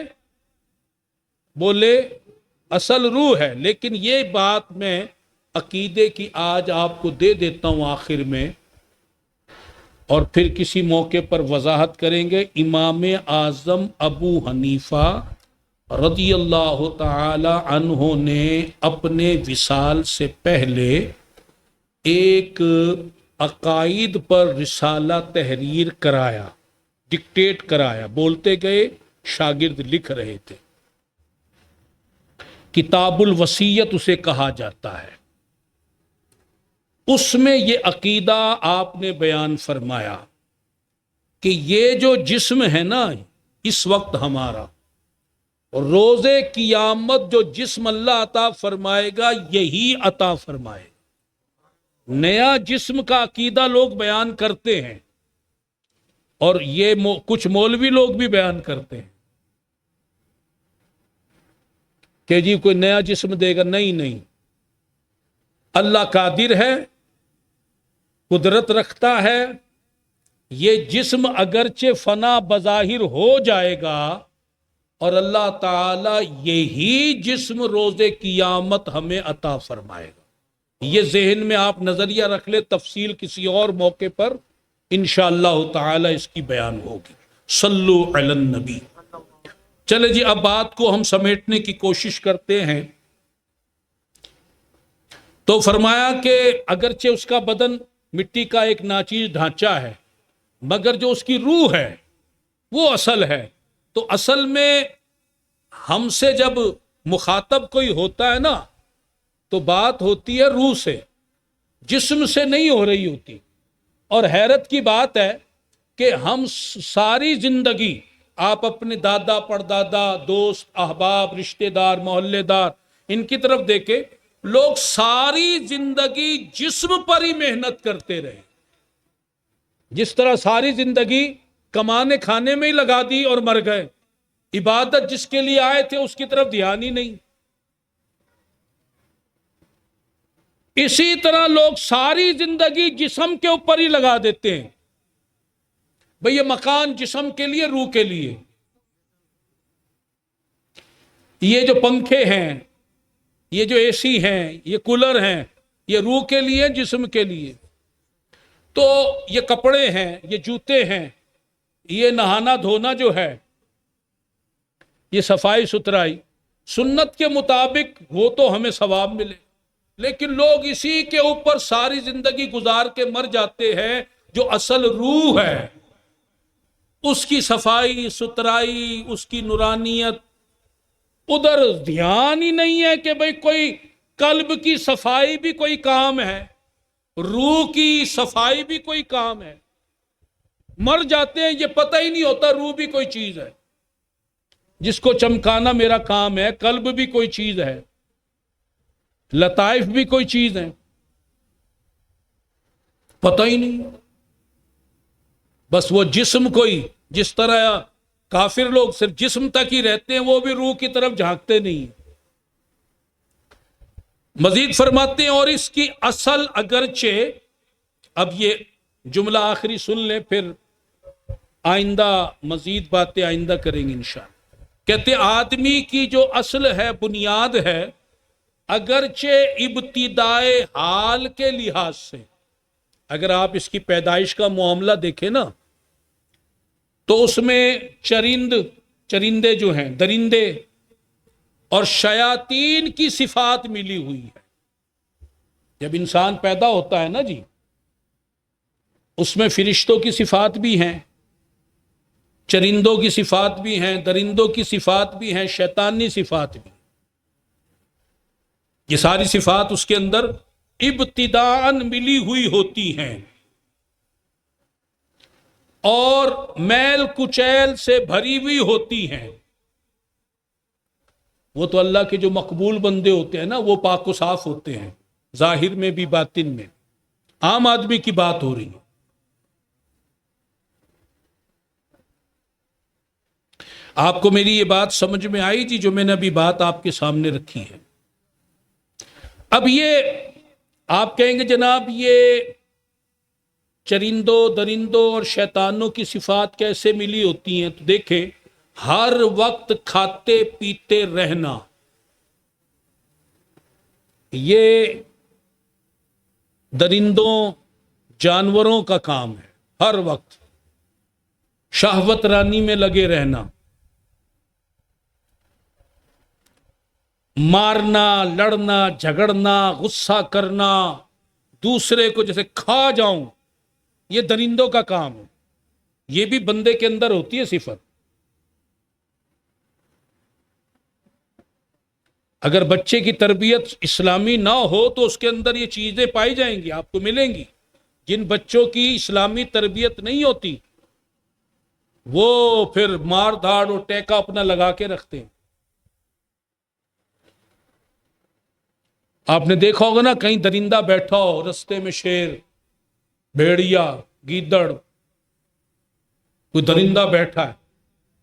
A: بولے اصل روح ہے، لیکن یہ بات میں عقیدے کی آج آپ کو دے دیتا ہوں آخر میں، اور پھر کسی موقع پر وضاحت کریں گے۔ امام اعظم ابو حنیفہ رضی اللہ تعالی عنہ نے اپنے وصال سے پہلے ایک عقائد پر رسالہ تحریر کرایا، ڈکٹیٹ کرایا، بولتے گئے، شاگرد لکھ رہے تھے۔ کتاب الوصیت اسے کہا جاتا ہے۔ اس میں یہ عقیدہ آپ نے بیان فرمایا کہ یہ جو جسم ہے نا اس وقت ہمارا، روز قیامت جو جسم اللہ عطا فرمائے گا یہی عطا فرمائے گا۔ نیا جسم کا عقیدہ لوگ بیان کرتے ہیں، اور یہ کچھ مولوی لوگ بھی بیان کرتے ہیں کہ جی کوئی نیا جسم دے گا۔ نہیں، اللہ قادر ہے، قدرت رکھتا ہے۔ یہ جسم اگرچہ فنا بظاہر ہو جائے گا، اور اللہ تعالی یہی جسم روز قیامت ہمیں عطا فرمائے گا۔ یہ ذہن میں آپ نظریہ رکھ لیں، تفصیل کسی اور موقع پر انشاءاللہ تعالی اس کی بیان ہوگی۔ صلو علی النبی۔ چلے جی، اب بات کو ہم سمیٹنے کی کوشش کرتے ہیں۔ تو فرمایا کہ اگرچہ اس کا بدن مٹی کا ایک ناچیز ڈھانچہ ہے، مگر جو اس کی روح ہے وہ اصل ہے۔ تو اصل میں ہم سے جب مخاطب کوئی ہوتا ہے نا تو بات ہوتی ہے روح سے، جسم سے نہیں ہو رہی ہوتی۔ اور حیرت کی بات ہے کہ ہم ساری زندگی، آپ اپنے دادا پردادا، دوست احباب، رشتہ دار، محلے دار، ان کی طرف دیکھیں، لوگ ساری زندگی جسم پر ہی محنت کرتے رہے۔ جس طرح ساری زندگی کمانے کھانے میں ہی لگا دی اور مر گئے، عبادت جس کے لیے آئے تھے اس کی طرف دھیان ہی نہیں۔ اسی طرح لوگ ساری زندگی جسم کے اوپر ہی لگا دیتے ہیں، بھئی یہ مکان جسم کے لیے، روح کے لیے، یہ جو پنکھے ہیں، یہ جو اے سی ہیں، یہ کولر ہیں، یہ روح کے لیے، جسم کے لیے۔ تو یہ کپڑے ہیں، یہ جوتے ہیں، یہ نہانا دھونا جو ہے، یہ صفائی ستھرائی، سنت کے مطابق وہ تو ہمیں ثواب ملے، لیکن لوگ اسی کے اوپر ساری زندگی گزار کے مر جاتے ہیں۔ جو اصل روح ہے اس کی صفائی ستھرائی، اس کی نورانیت، ادھر دھیان ہی نہیں ہے کہ بھئی کوئی قلب کی صفائی بھی کوئی کام ہے، روح کی صفائی بھی کوئی کام ہے۔ مر جاتے ہیں، یہ پتہ ہی نہیں ہوتا روح بھی کوئی چیز ہے، جس کو چمکانا میرا کام ہے، قلب بھی کوئی چیز ہے، لطائف بھی کوئی چیز ہے، پتہ ہی نہیں۔ بس وہ جسم کوئی، جس طرح کافر لوگ صرف جسم تک ہی رہتے ہیں، وہ بھی روح کی طرف جھانکتے نہیں۔ مزید فرماتے ہیں، اور اس کی اصل اگرچہ، اب یہ جملہ آخری سن لیں، پھر آئندہ مزید باتیں آئندہ کریں گے انشاءاللہ۔ کہتے آدمی کی جو اصل ہے، بنیاد ہے، اگرچہ ابتدائے حال کے لحاظ سے، اگر آپ اس کی پیدائش کا معاملہ دیکھیں نا تو اس میں چرندے جو ہیں، درندے اور شیاطین کی صفات ملی ہوئی ہے۔ جب انسان پیدا ہوتا ہے نا جی، اس میں فرشتوں کی صفات بھی ہیں، چرندوں کی صفات بھی ہیں، درندوں کی صفات بھی ہیں، شیطانی صفات بھی۔ یہ ساری صفات اس کے اندر ابتداءً ملی ہوئی ہوتی ہیں، اور میل کچیل سے بھری ہوئی ہوتی ہیں۔ وہ تو اللہ کے جو مقبول بندے ہوتے ہیں نا، وہ پاک و صاف ہوتے ہیں، ظاہر میں بھی باطن میں۔ عام آدمی کی بات ہو رہی ہے۔ آپ کو میری یہ بات سمجھ میں آئی جی، جو میں نے ابھی بات آپ کے سامنے رکھی ہے؟ اب یہ آپ کہیں گے جناب یہ چرندوں، درندوں اور شیطانوں کی صفات کیسے ملی ہوتی ہیں؟ تو دیکھیں، ہر وقت کھاتے پیتے رہنا، یہ درندوں جانوروں کا کام ہے۔ ہر وقت شہوت رانی میں لگے رہنا، مارنا، لڑنا، جھگڑنا، غصہ کرنا، دوسرے کو جیسے کھا جاؤں، یہ درندوں کا کام ہے۔ یہ بھی بندے کے اندر ہوتی ہے صفت. اگر بچے کی تربیت اسلامی نہ ہو تو اس کے اندر یہ چیزیں پائی جائیں گی، آپ کو ملیں گی. جن بچوں کی اسلامی تربیت نہیں ہوتی وہ پھر مار دھاڑ اور ٹیکا اپنا لگا کے رکھتے ہیں. آپ نے دیکھا ہوگا نا، کہیں درندہ بیٹھا ہو رستے میں، شیر، بھیڑیا، گیدڑ، کوئی درندہ بیٹھا ہے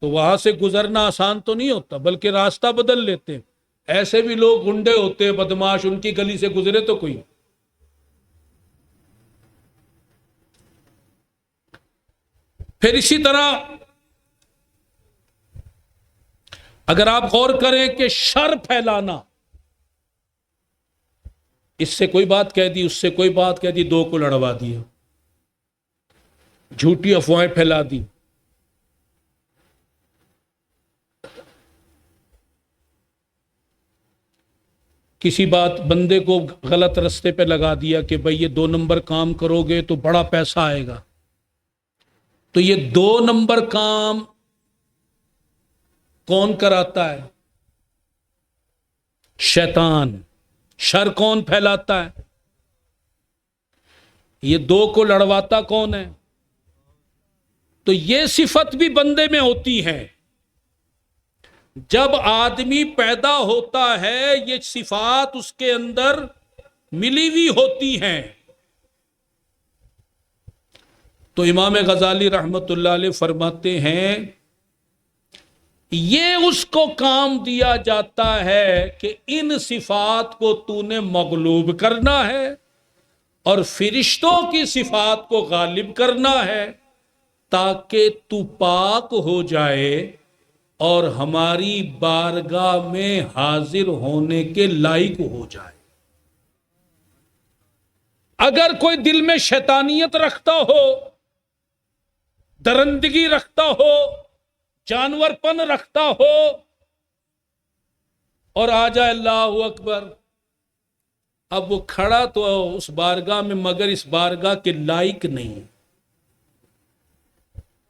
A: تو وہاں سے گزرنا آسان تو نہیں ہوتا، بلکہ راستہ بدل لیتے ہیں. ایسے بھی لوگ گنڈے ہوتے ہیں، بدماش، ان کی گلی سے گزرے تو کوئی. پھر اسی طرح اگر آپ غور کریں کہ شر پھیلانا، اس سے کوئی بات کہہ دی، اس سے کوئی بات کہہ دی، دو کو لڑوا دیا، جھوٹی افواہیں پھیلا دی. کسی بات بندے کو غلط رستے پہ لگا دیا کہ بھئی یہ 2 نمبر کام کرو گے تو بڑا پیسہ آئے گا. تو یہ 2 نمبر کام کون کراتا ہے؟ شیطان. شر کون پھیلاتا ہے؟ یہ 2 کو لڑواتا کون ہے؟ تو یہ صفت بھی بندے میں ہوتی ہے. جب آدمی پیدا ہوتا ہے یہ صفات اس کے اندر ملی ہوئی ہوتی ہیں. تو امام غزالی رحمت اللہ علیہ فرماتے ہیں یہ اس کو کام دیا جاتا ہے کہ ان صفات کو تو نے مغلوب کرنا ہے اور فرشتوں کی صفات کو غالب کرنا ہے تاکہ تو پاک ہو جائے اور ہماری بارگاہ میں حاضر ہونے کے لائق ہو جائے. اگر کوئی دل میں شیطانیت رکھتا ہو، درندگی رکھتا ہو، جانور پن رکھتا ہو اور آ جائے اللہ اکبر، اب وہ کھڑا تو اس بارگاہ میں مگر اس بارگاہ کے لائق نہیں،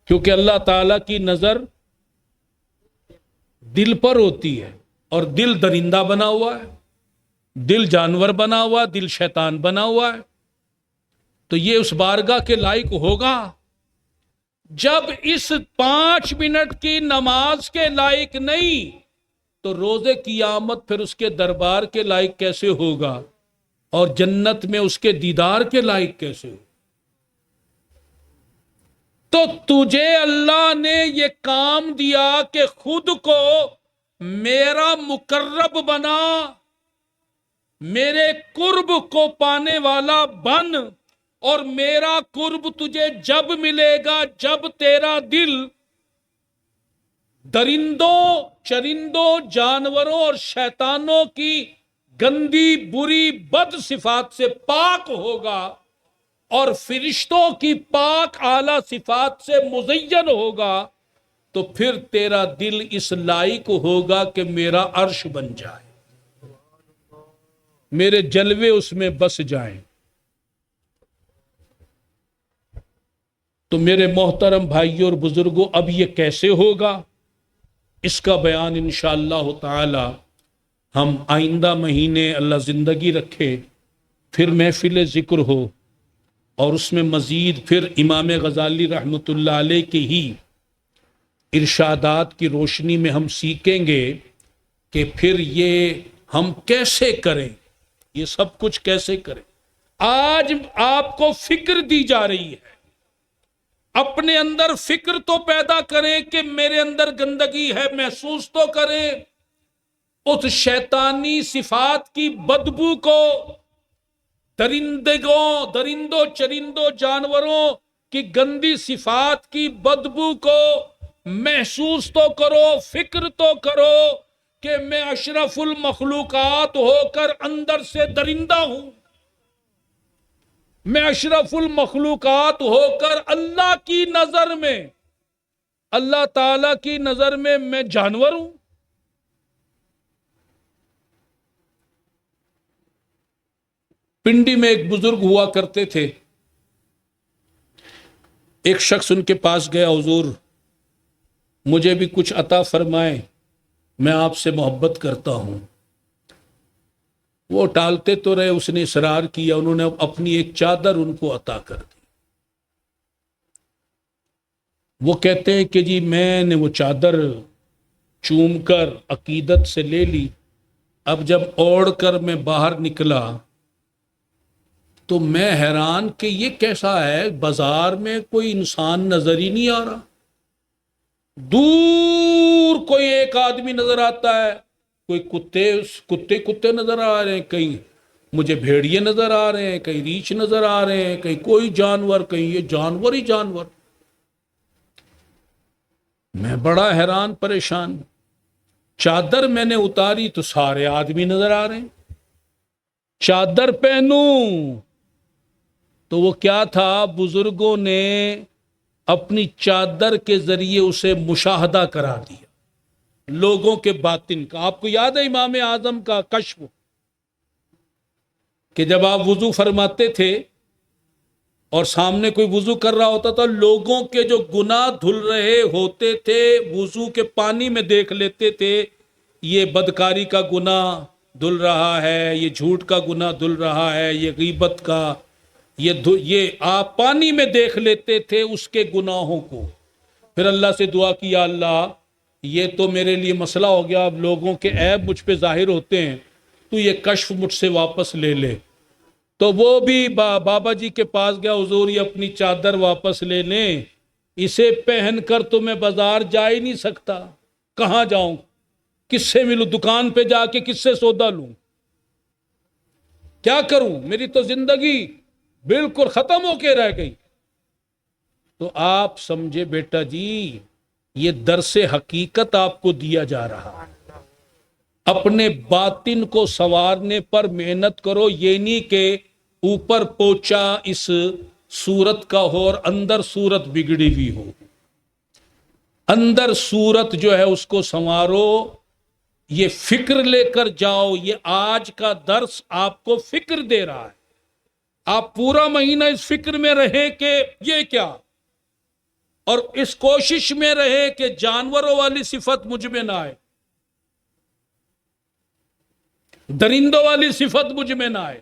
A: کیونکہ اللہ تعالی کی نظر دل پر ہوتی ہے اور دل درندہ بنا ہوا ہے، دل جانور بنا ہوا، دل شیطان بنا ہوا ہے. تو یہ اس بارگاہ کے لائق ہوگا جب اس 5 منٹ کی نماز کے لائق نہیں تو روز قیامت پھر اس کے دربار کے لائق کیسے ہوگا اور جنت میں اس کے دیدار کے لائق کیسے ہوگا. تو تجھے اللہ نے یہ کام دیا کہ خود کو میرا مقرب بنا، میرے قرب کو پانے والا بن، اور میرا قرب تجھے جب ملے گا جب تیرا دل درندوں، چرندوں، جانوروں اور شیطانوں کی گندی، بری، بد صفات سے پاک ہوگا اور فرشتوں کی پاک اعلی صفات سے مزین ہوگا. تو پھر تیرا دل اس لائق ہوگا کہ میرا عرش بن جائے، میرے جلوے اس میں بس جائیں. تو میرے محترم بھائیوں اور بزرگوں، اب یہ کیسے ہوگا اس کا بیان انشاءاللہ تعالی ہم آئندہ مہینے، اللہ زندگی رکھے، پھر محفل ذکر ہو اور اس میں مزید پھر امام غزالی رحمت اللہ علیہ کے ہی ارشادات کی روشنی میں ہم سیکھیں گے کہ پھر یہ ہم کیسے کریں، یہ سب کچھ کیسے کریں. آج آپ کو فکر دی جا رہی ہے، اپنے اندر فکر تو پیدا کریں کہ میرے اندر گندگی ہے، محسوس تو کریں اس شیطانی صفات کی بدبو کو، درندوں چرندوں جانوروں کی گندی صفات کی بدبو کو محسوس تو کرو، فکر تو کرو کہ میں اشرف المخلوقات ہو کر اندر سے درندہ ہوں، میں اشرف المخلوقات ہو کر اللہ کی نظر میں، اللہ تعالی کی نظر میں جانور ہوں. پنڈی میں ایک بزرگ ہوا کرتے تھے، ایک شخص ان کے پاس گیا، حضور مجھے بھی کچھ عطا فرمائیں، میں آپ سے محبت کرتا ہوں۔ وہ ٹالتے تو رہے، اس نے اصرار کیا، انہوں نے اپنی ایک چادر ان کو عطا کر دی۔ وہ کہتے ہیں کہ جی میں نے وہ چادر چوم کر عقیدت سے لے لی، اب جب اوڑھ کر میں باہر نکلا تو میں حیران کہ یہ کیسا ہے، بازار میں کوئی انسان نظر ہی نہیں آ رہا، دور کوئی ایک آدمی نظر آتا ہے، کوئی کتے نظر آ رہے ہیں، کہیں مجھے بھیڑیے نظر آ رہے ہیں، کہیں ریچھ نظر آ رہے ہیں، کہیں کوئی جانور، کہیں یہ جانور ہی جانور۔ میں بڑا حیران پریشان، چادر میں نے اتاری تو سارے آدمی نظر آ رہے ہیں، چادر پہنوں تو وہ کیا تھا، بزرگوں نے اپنی چادر کے ذریعے اسے مشاہدہ کرا دیا لوگوں کے باطن کا۔ آپ کو یاد ہے امام اعظم کا کشف، کہ جب آپ وضو فرماتے تھے اور سامنے کوئی وضو کر رہا ہوتا تھا، لوگوں کے جو گناہ دھل رہے ہوتے تھے وضو کے پانی میں دیکھ لیتے تھے، یہ بدکاری کا گناہ دھل رہا ہے، یہ جھوٹ کا گناہ دھل رہا ہے، یہ غیبت کا، یہ آپ پانی میں دیکھ لیتے تھے اس کے گناہوں کو۔ پھر اللہ سے دعا کی، یا اللہ یہ تو میرے لیے مسئلہ ہو گیا، اب لوگوں کے عیب مجھ پہ ظاہر ہوتے ہیں، تو یہ کشف مجھ سے واپس لے لے۔ تو وہ بھی بابا جی کے پاس گیا، حضور یہ اپنی چادر واپس لے لیں، اسے پہن کر تو میں بازار جا ہی نہیں سکتا، کہاں جاؤں، کس سے ملوں، دکان پہ جا کے کس سے سودا لوں، کیا کروں، میری تو زندگی بالکل ختم ہو کے رہ گئی۔ تو آپ سمجھے بیٹا جی، یہ درس حقیقت آپ کو دیا جا رہا ہے، اپنے باطن کو سنوارنے پر محنت کرو، یہ نہیں کہ اوپر پوچا اس صورت کا ہو اور اندر صورت بگڑی ہوئی ہو۔ اندر صورت جو ہے اس کو سنوارو، یہ فکر لے کر جاؤ۔ یہ آج کا درس آپ کو فکر دے رہا ہے، آپ پورا مہینہ اس فکر میں رہیں کہ یہ کیا، اور اس کوشش میں رہے کہ جانوروں والی صفت مجھ میں نہ آئے، درندوں والی صفت مجھ میں نہ آئے،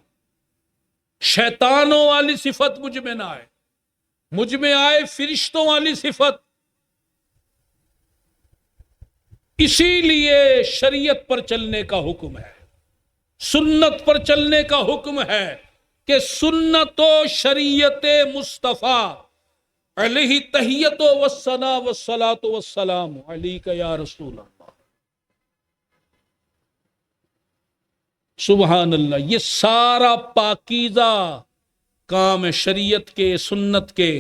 A: شیطانوں والی صفت مجھ میں نہ آئے، مجھ میں آئے فرشتوں والی صفت۔ اسی لیے شریعت پر چلنے کا حکم ہے، سنت پر چلنے کا حکم ہے، کہ سنت و شریعت مصطفیٰ علیہ تحیت و ثنا و صلاۃ و السلام علیک یا رسول اللہ۔ سبحان اللہ، یہ سارا پاکیزہ کام ہے شریعت کے، سنت کے،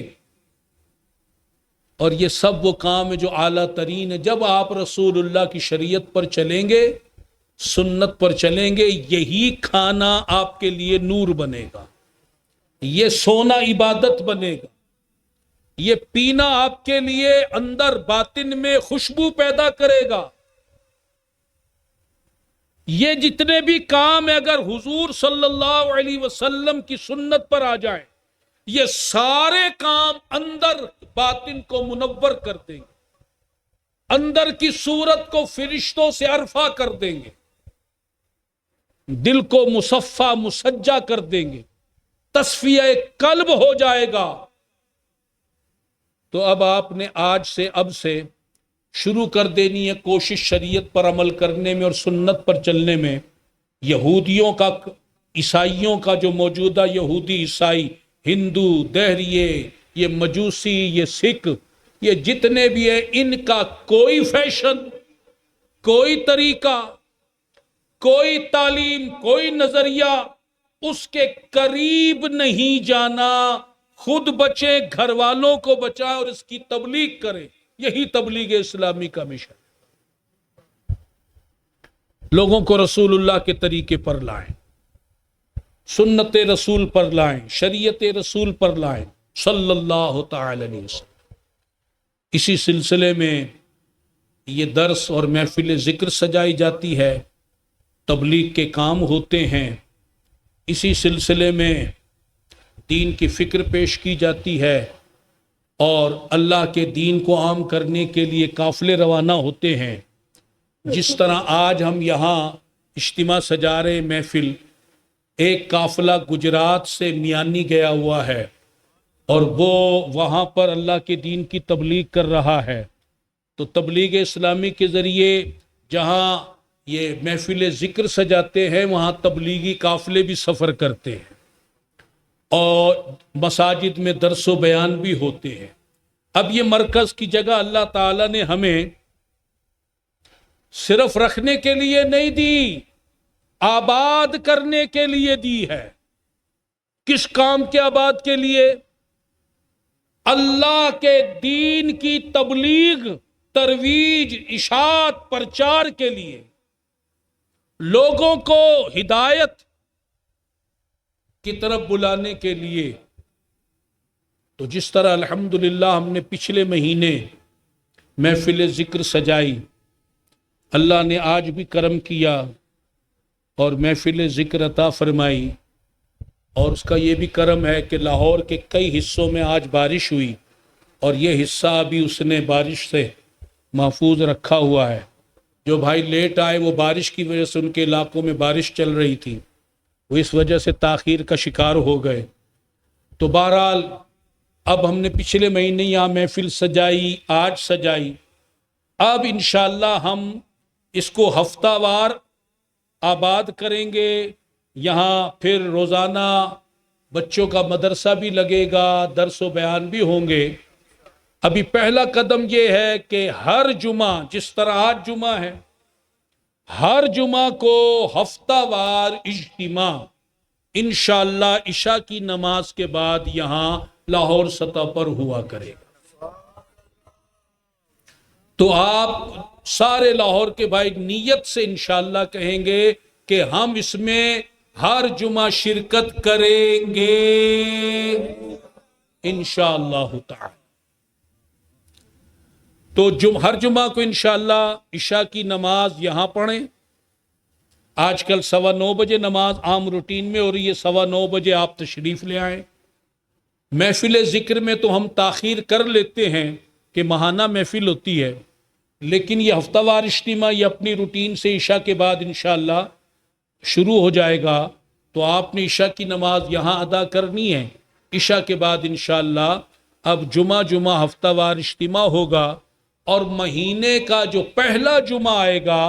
A: اور یہ سب وہ کام ہے جو اعلیٰ ترین ہے۔ جب آپ رسول اللہ کی شریعت پر چلیں گے، سنت پر چلیں گے، یہی کھانا آپ کے لیے نور بنے گا، یہ سونا عبادت بنے گا، یہ پینا آپ کے لیے اندر باطن میں خوشبو پیدا کرے گا۔ یہ جتنے بھی کام اگر حضور صلی اللہ علیہ وسلم کی سنت پر آ جائیں، یہ سارے کام اندر باطن کو منور کر دیں گے، اندر کی صورت کو فرشتوں سے عرفہ کر دیں گے، دل کو مصفہ مسجع کر دیں گے، تصفیہ قلب ہو جائے گا۔ تو اب آپ نے آج سے، اب سے شروع کر دینی ہے کوشش شریعت پر عمل کرنے میں اور سنت پر چلنے میں۔ یہودیوں کا، عیسائیوں کا، جو موجودہ یہودی، عیسائی، ہندو، دہریے، یہ مجوسی، یہ سکھ، یہ جتنے بھی ہیں، ان کا کوئی فیشن، کوئی طریقہ، کوئی تعلیم، کوئی نظریہ اس کے قریب نہیں جانا۔ خود بچے، گھر والوں کو بچائے اور اس کی تبلیغ کرے، یہی تبلیغ اسلامی کا مشن۔ لوگوں کو رسول اللہ کے طریقے پر لائیں، سنت رسول پر لائیں، شریعت رسول پر لائیں صلی اللہ تعالی علیہ وسلم۔ اسی سلسلے میں یہ درس اور محفل ذکر سجائی جاتی ہے، تبلیغ کے کام ہوتے ہیں، اسی سلسلے میں دین کی فکر پیش کی جاتی ہے، اور اللہ کے دین کو عام کرنے کے لیے قافلے روانہ ہوتے ہیں. جس طرح آج ہم یہاں اجتماع سجا رہے محفل، ایک قافلہ گجرات سے میانی گیا ہوا ہے اور وہ وہاں پر اللہ کے دین کی تبلیغ کر رہا ہے. تو تبلیغ اسلامی کے ذریعے جہاں یہ محفل ذکر سجاتے ہیں وہاں تبلیغی قافلے بھی سفر کرتے ہیں اور مساجد میں درس و بیان بھی ہوتے ہیں. اب یہ مرکز کی جگہ اللہ تعالیٰ نے ہمیں صرف رکھنے کے لیے نہیں دی، آباد کرنے کے لیے دی ہے. کس کام کے آباد کے لیے؟ اللہ کے دین کی تبلیغ، ترویج، اشاعت، پرچار کے لیے، لوگوں کو ہدایت کی طرف بلانے کے لیے. تو جس طرح الحمدللہ ہم نے پچھلے مہینے محفل ذکر سجائی، اللہ نے آج بھی کرم کیا اور محفل ذکر عطا فرمائی. اور اس کا یہ بھی کرم ہے کہ لاہور کے کئی حصوں میں آج بارش ہوئی اور یہ حصہ ابھی اس نے بارش سے محفوظ رکھا ہوا ہے. جو بھائی لیٹ آئے وہ بارش کی وجہ سے ان کے علاقوں میں بارش چل رہی تھی، وہ اس وجہ سے تاخیر کا شکار ہو گئے. تو بہرحال اب ہم نے پچھلے مہینے یہاں محفل سجائی، آج سجائی. اب انشاءاللہ ہم اس کو ہفتہ وار آباد کریں گے. یہاں پھر روزانہ بچوں کا مدرسہ بھی لگے گا، درس و بیان بھی ہوں گے. ابھی پہلا قدم یہ ہے کہ ہر جمعہ، جس طرح آج جمعہ ہے، ہر جمعہ کو ہفتہ وار اجتماع انشاءاللہ عشاء کی نماز کے بعد یہاں لاہور سطح پر ہوا کرے گا. تو آپ سارے لاہور کے بھائی نیت سے انشاءاللہ کہیں گے کہ ہم اس میں ہر جمعہ شرکت کریں گے انشاءاللہ تعالی. تو ہر جمعہ کو انشاءاللہ عشاء کی نماز یہاں پڑھیں. آج کل 9:15 بجے نماز عام روٹین میں ہو رہی ہے، 9:15 بجے آپ تشریف لے آئیں. محفل ذکر میں تو ہم تاخیر کر لیتے ہیں کہ ماہانہ محفل ہوتی ہے، لیکن یہ ہفتہ وار اجتماع یہ اپنی روٹین سے عشاء کے بعد انشاءاللہ شروع ہو جائے گا. تو آپ نے عشاء کی نماز یہاں ادا کرنی ہے. عشاء کے بعد انشاءاللہ اب جمعہ ہفتہ وار اجتماع ہوگا اور مہینے کا جو پہلا جمعہ آئے گا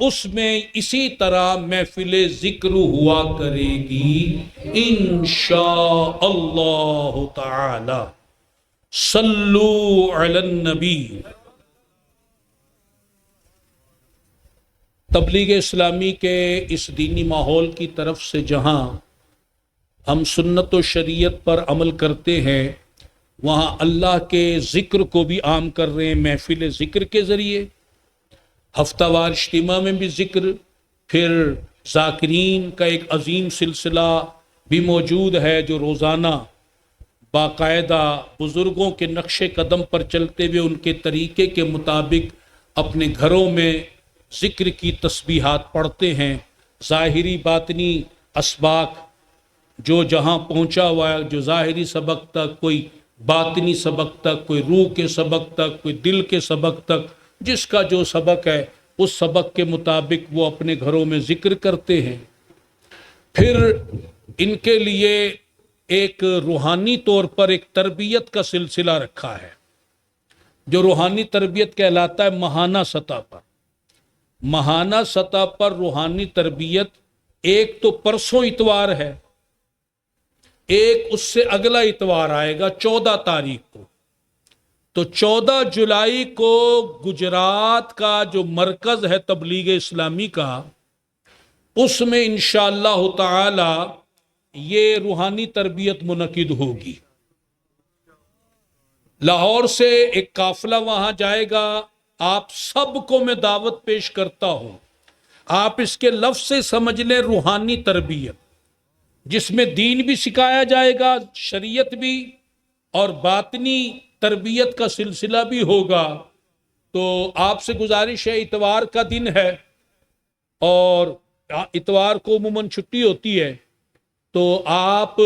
A: اس میں اسی طرح محفل ذکر ہوا کرے گی انشاء اللہ تعالی. صلو علی النبی. تبلیغ اسلامی کے اس دینی ماحول کی طرف سے جہاں ہم سنت و شریعت پر عمل کرتے ہیں وہاں اللہ کے ذکر کو بھی عام کر رہے ہیں محفل ذکر کے ذریعے. ہفتہ وار اجتماع میں بھی ذکر، پھر ذاکرین کا ایک عظیم سلسلہ بھی موجود ہے جو روزانہ باقاعدہ بزرگوں کے نقش قدم پر چلتے ہوئے ان کے طریقے کے مطابق اپنے گھروں میں ذکر کی تسبیحات پڑھتے ہیں. ظاہری باطنی اسباق جو جہاں پہنچا ہوا ہے، جو ظاہری سبق تک، کوئی باطنی سبق تک، کوئی روح کے سبق تک، کوئی دل کے سبق تک، جس کا جو سبق ہے اس سبق کے مطابق وہ اپنے گھروں میں ذکر کرتے ہیں. پھر ان کے لیے ایک روحانی طور پر ایک تربیت کا سلسلہ رکھا ہے جو روحانی تربیت کہلاتا ہے ماہانہ سطح پر. ماہانہ سطح پر روحانی تربیت ایک تو پرسوں اتوار ہے، ایک اس سے اگلا اتوار آئے گا 14 تاریخ کو. تو 14 جولائی کو گجرات کا جو مرکز ہے تبلیغ اسلامی کا، اس میں انشاءاللہ تعالی یہ روحانی تربیت منعقد ہوگی. لاہور سے ایک قافلہ وہاں جائے گا. آپ سب کو میں دعوت پیش کرتا ہوں، آپ اس کے لفظ سے سمجھ لیں روحانی تربیت، جس میں دین بھی سکھایا جائے گا، شریعت بھی، اور باطنی تربیت کا سلسلہ بھی ہوگا. تو آپ سے گزارش ہے، اتوار کا دن ہے اور اتوار کو عموماً چھٹی ہوتی ہے، تو آپ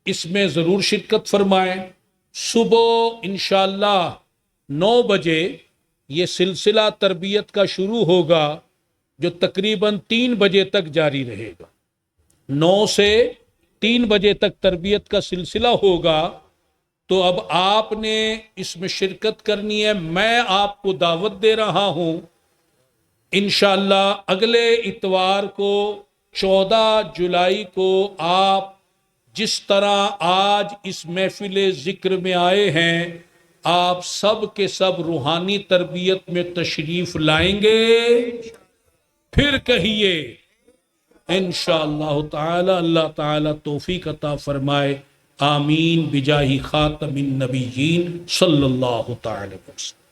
A: اس میں ضرور شرکت فرمائیں. صبح انشاءاللہ 9 بجے یہ سلسلہ تربیت کا شروع ہوگا جو تقریباً 3 بجے تک جاری رہے گا. 9 سے 3 بجے تک تربیت کا سلسلہ ہوگا. تو اب آپ نے اس میں شرکت کرنی ہے. میں آپ کو دعوت دے رہا ہوں انشاءاللہ اگلے اتوار کو 14 جولائی کو آپ جس طرح آج اس محفل ذکر میں آئے ہیں آپ سب کے سب روحانی تربیت میں تشریف لائیں گے. پھر کہیے انشاءاللہ تعالی اللہ تعالی توفیق عطا فرمائے. آمین بجاہ خاتم النبیین صلی اللہ تعالی وسلم.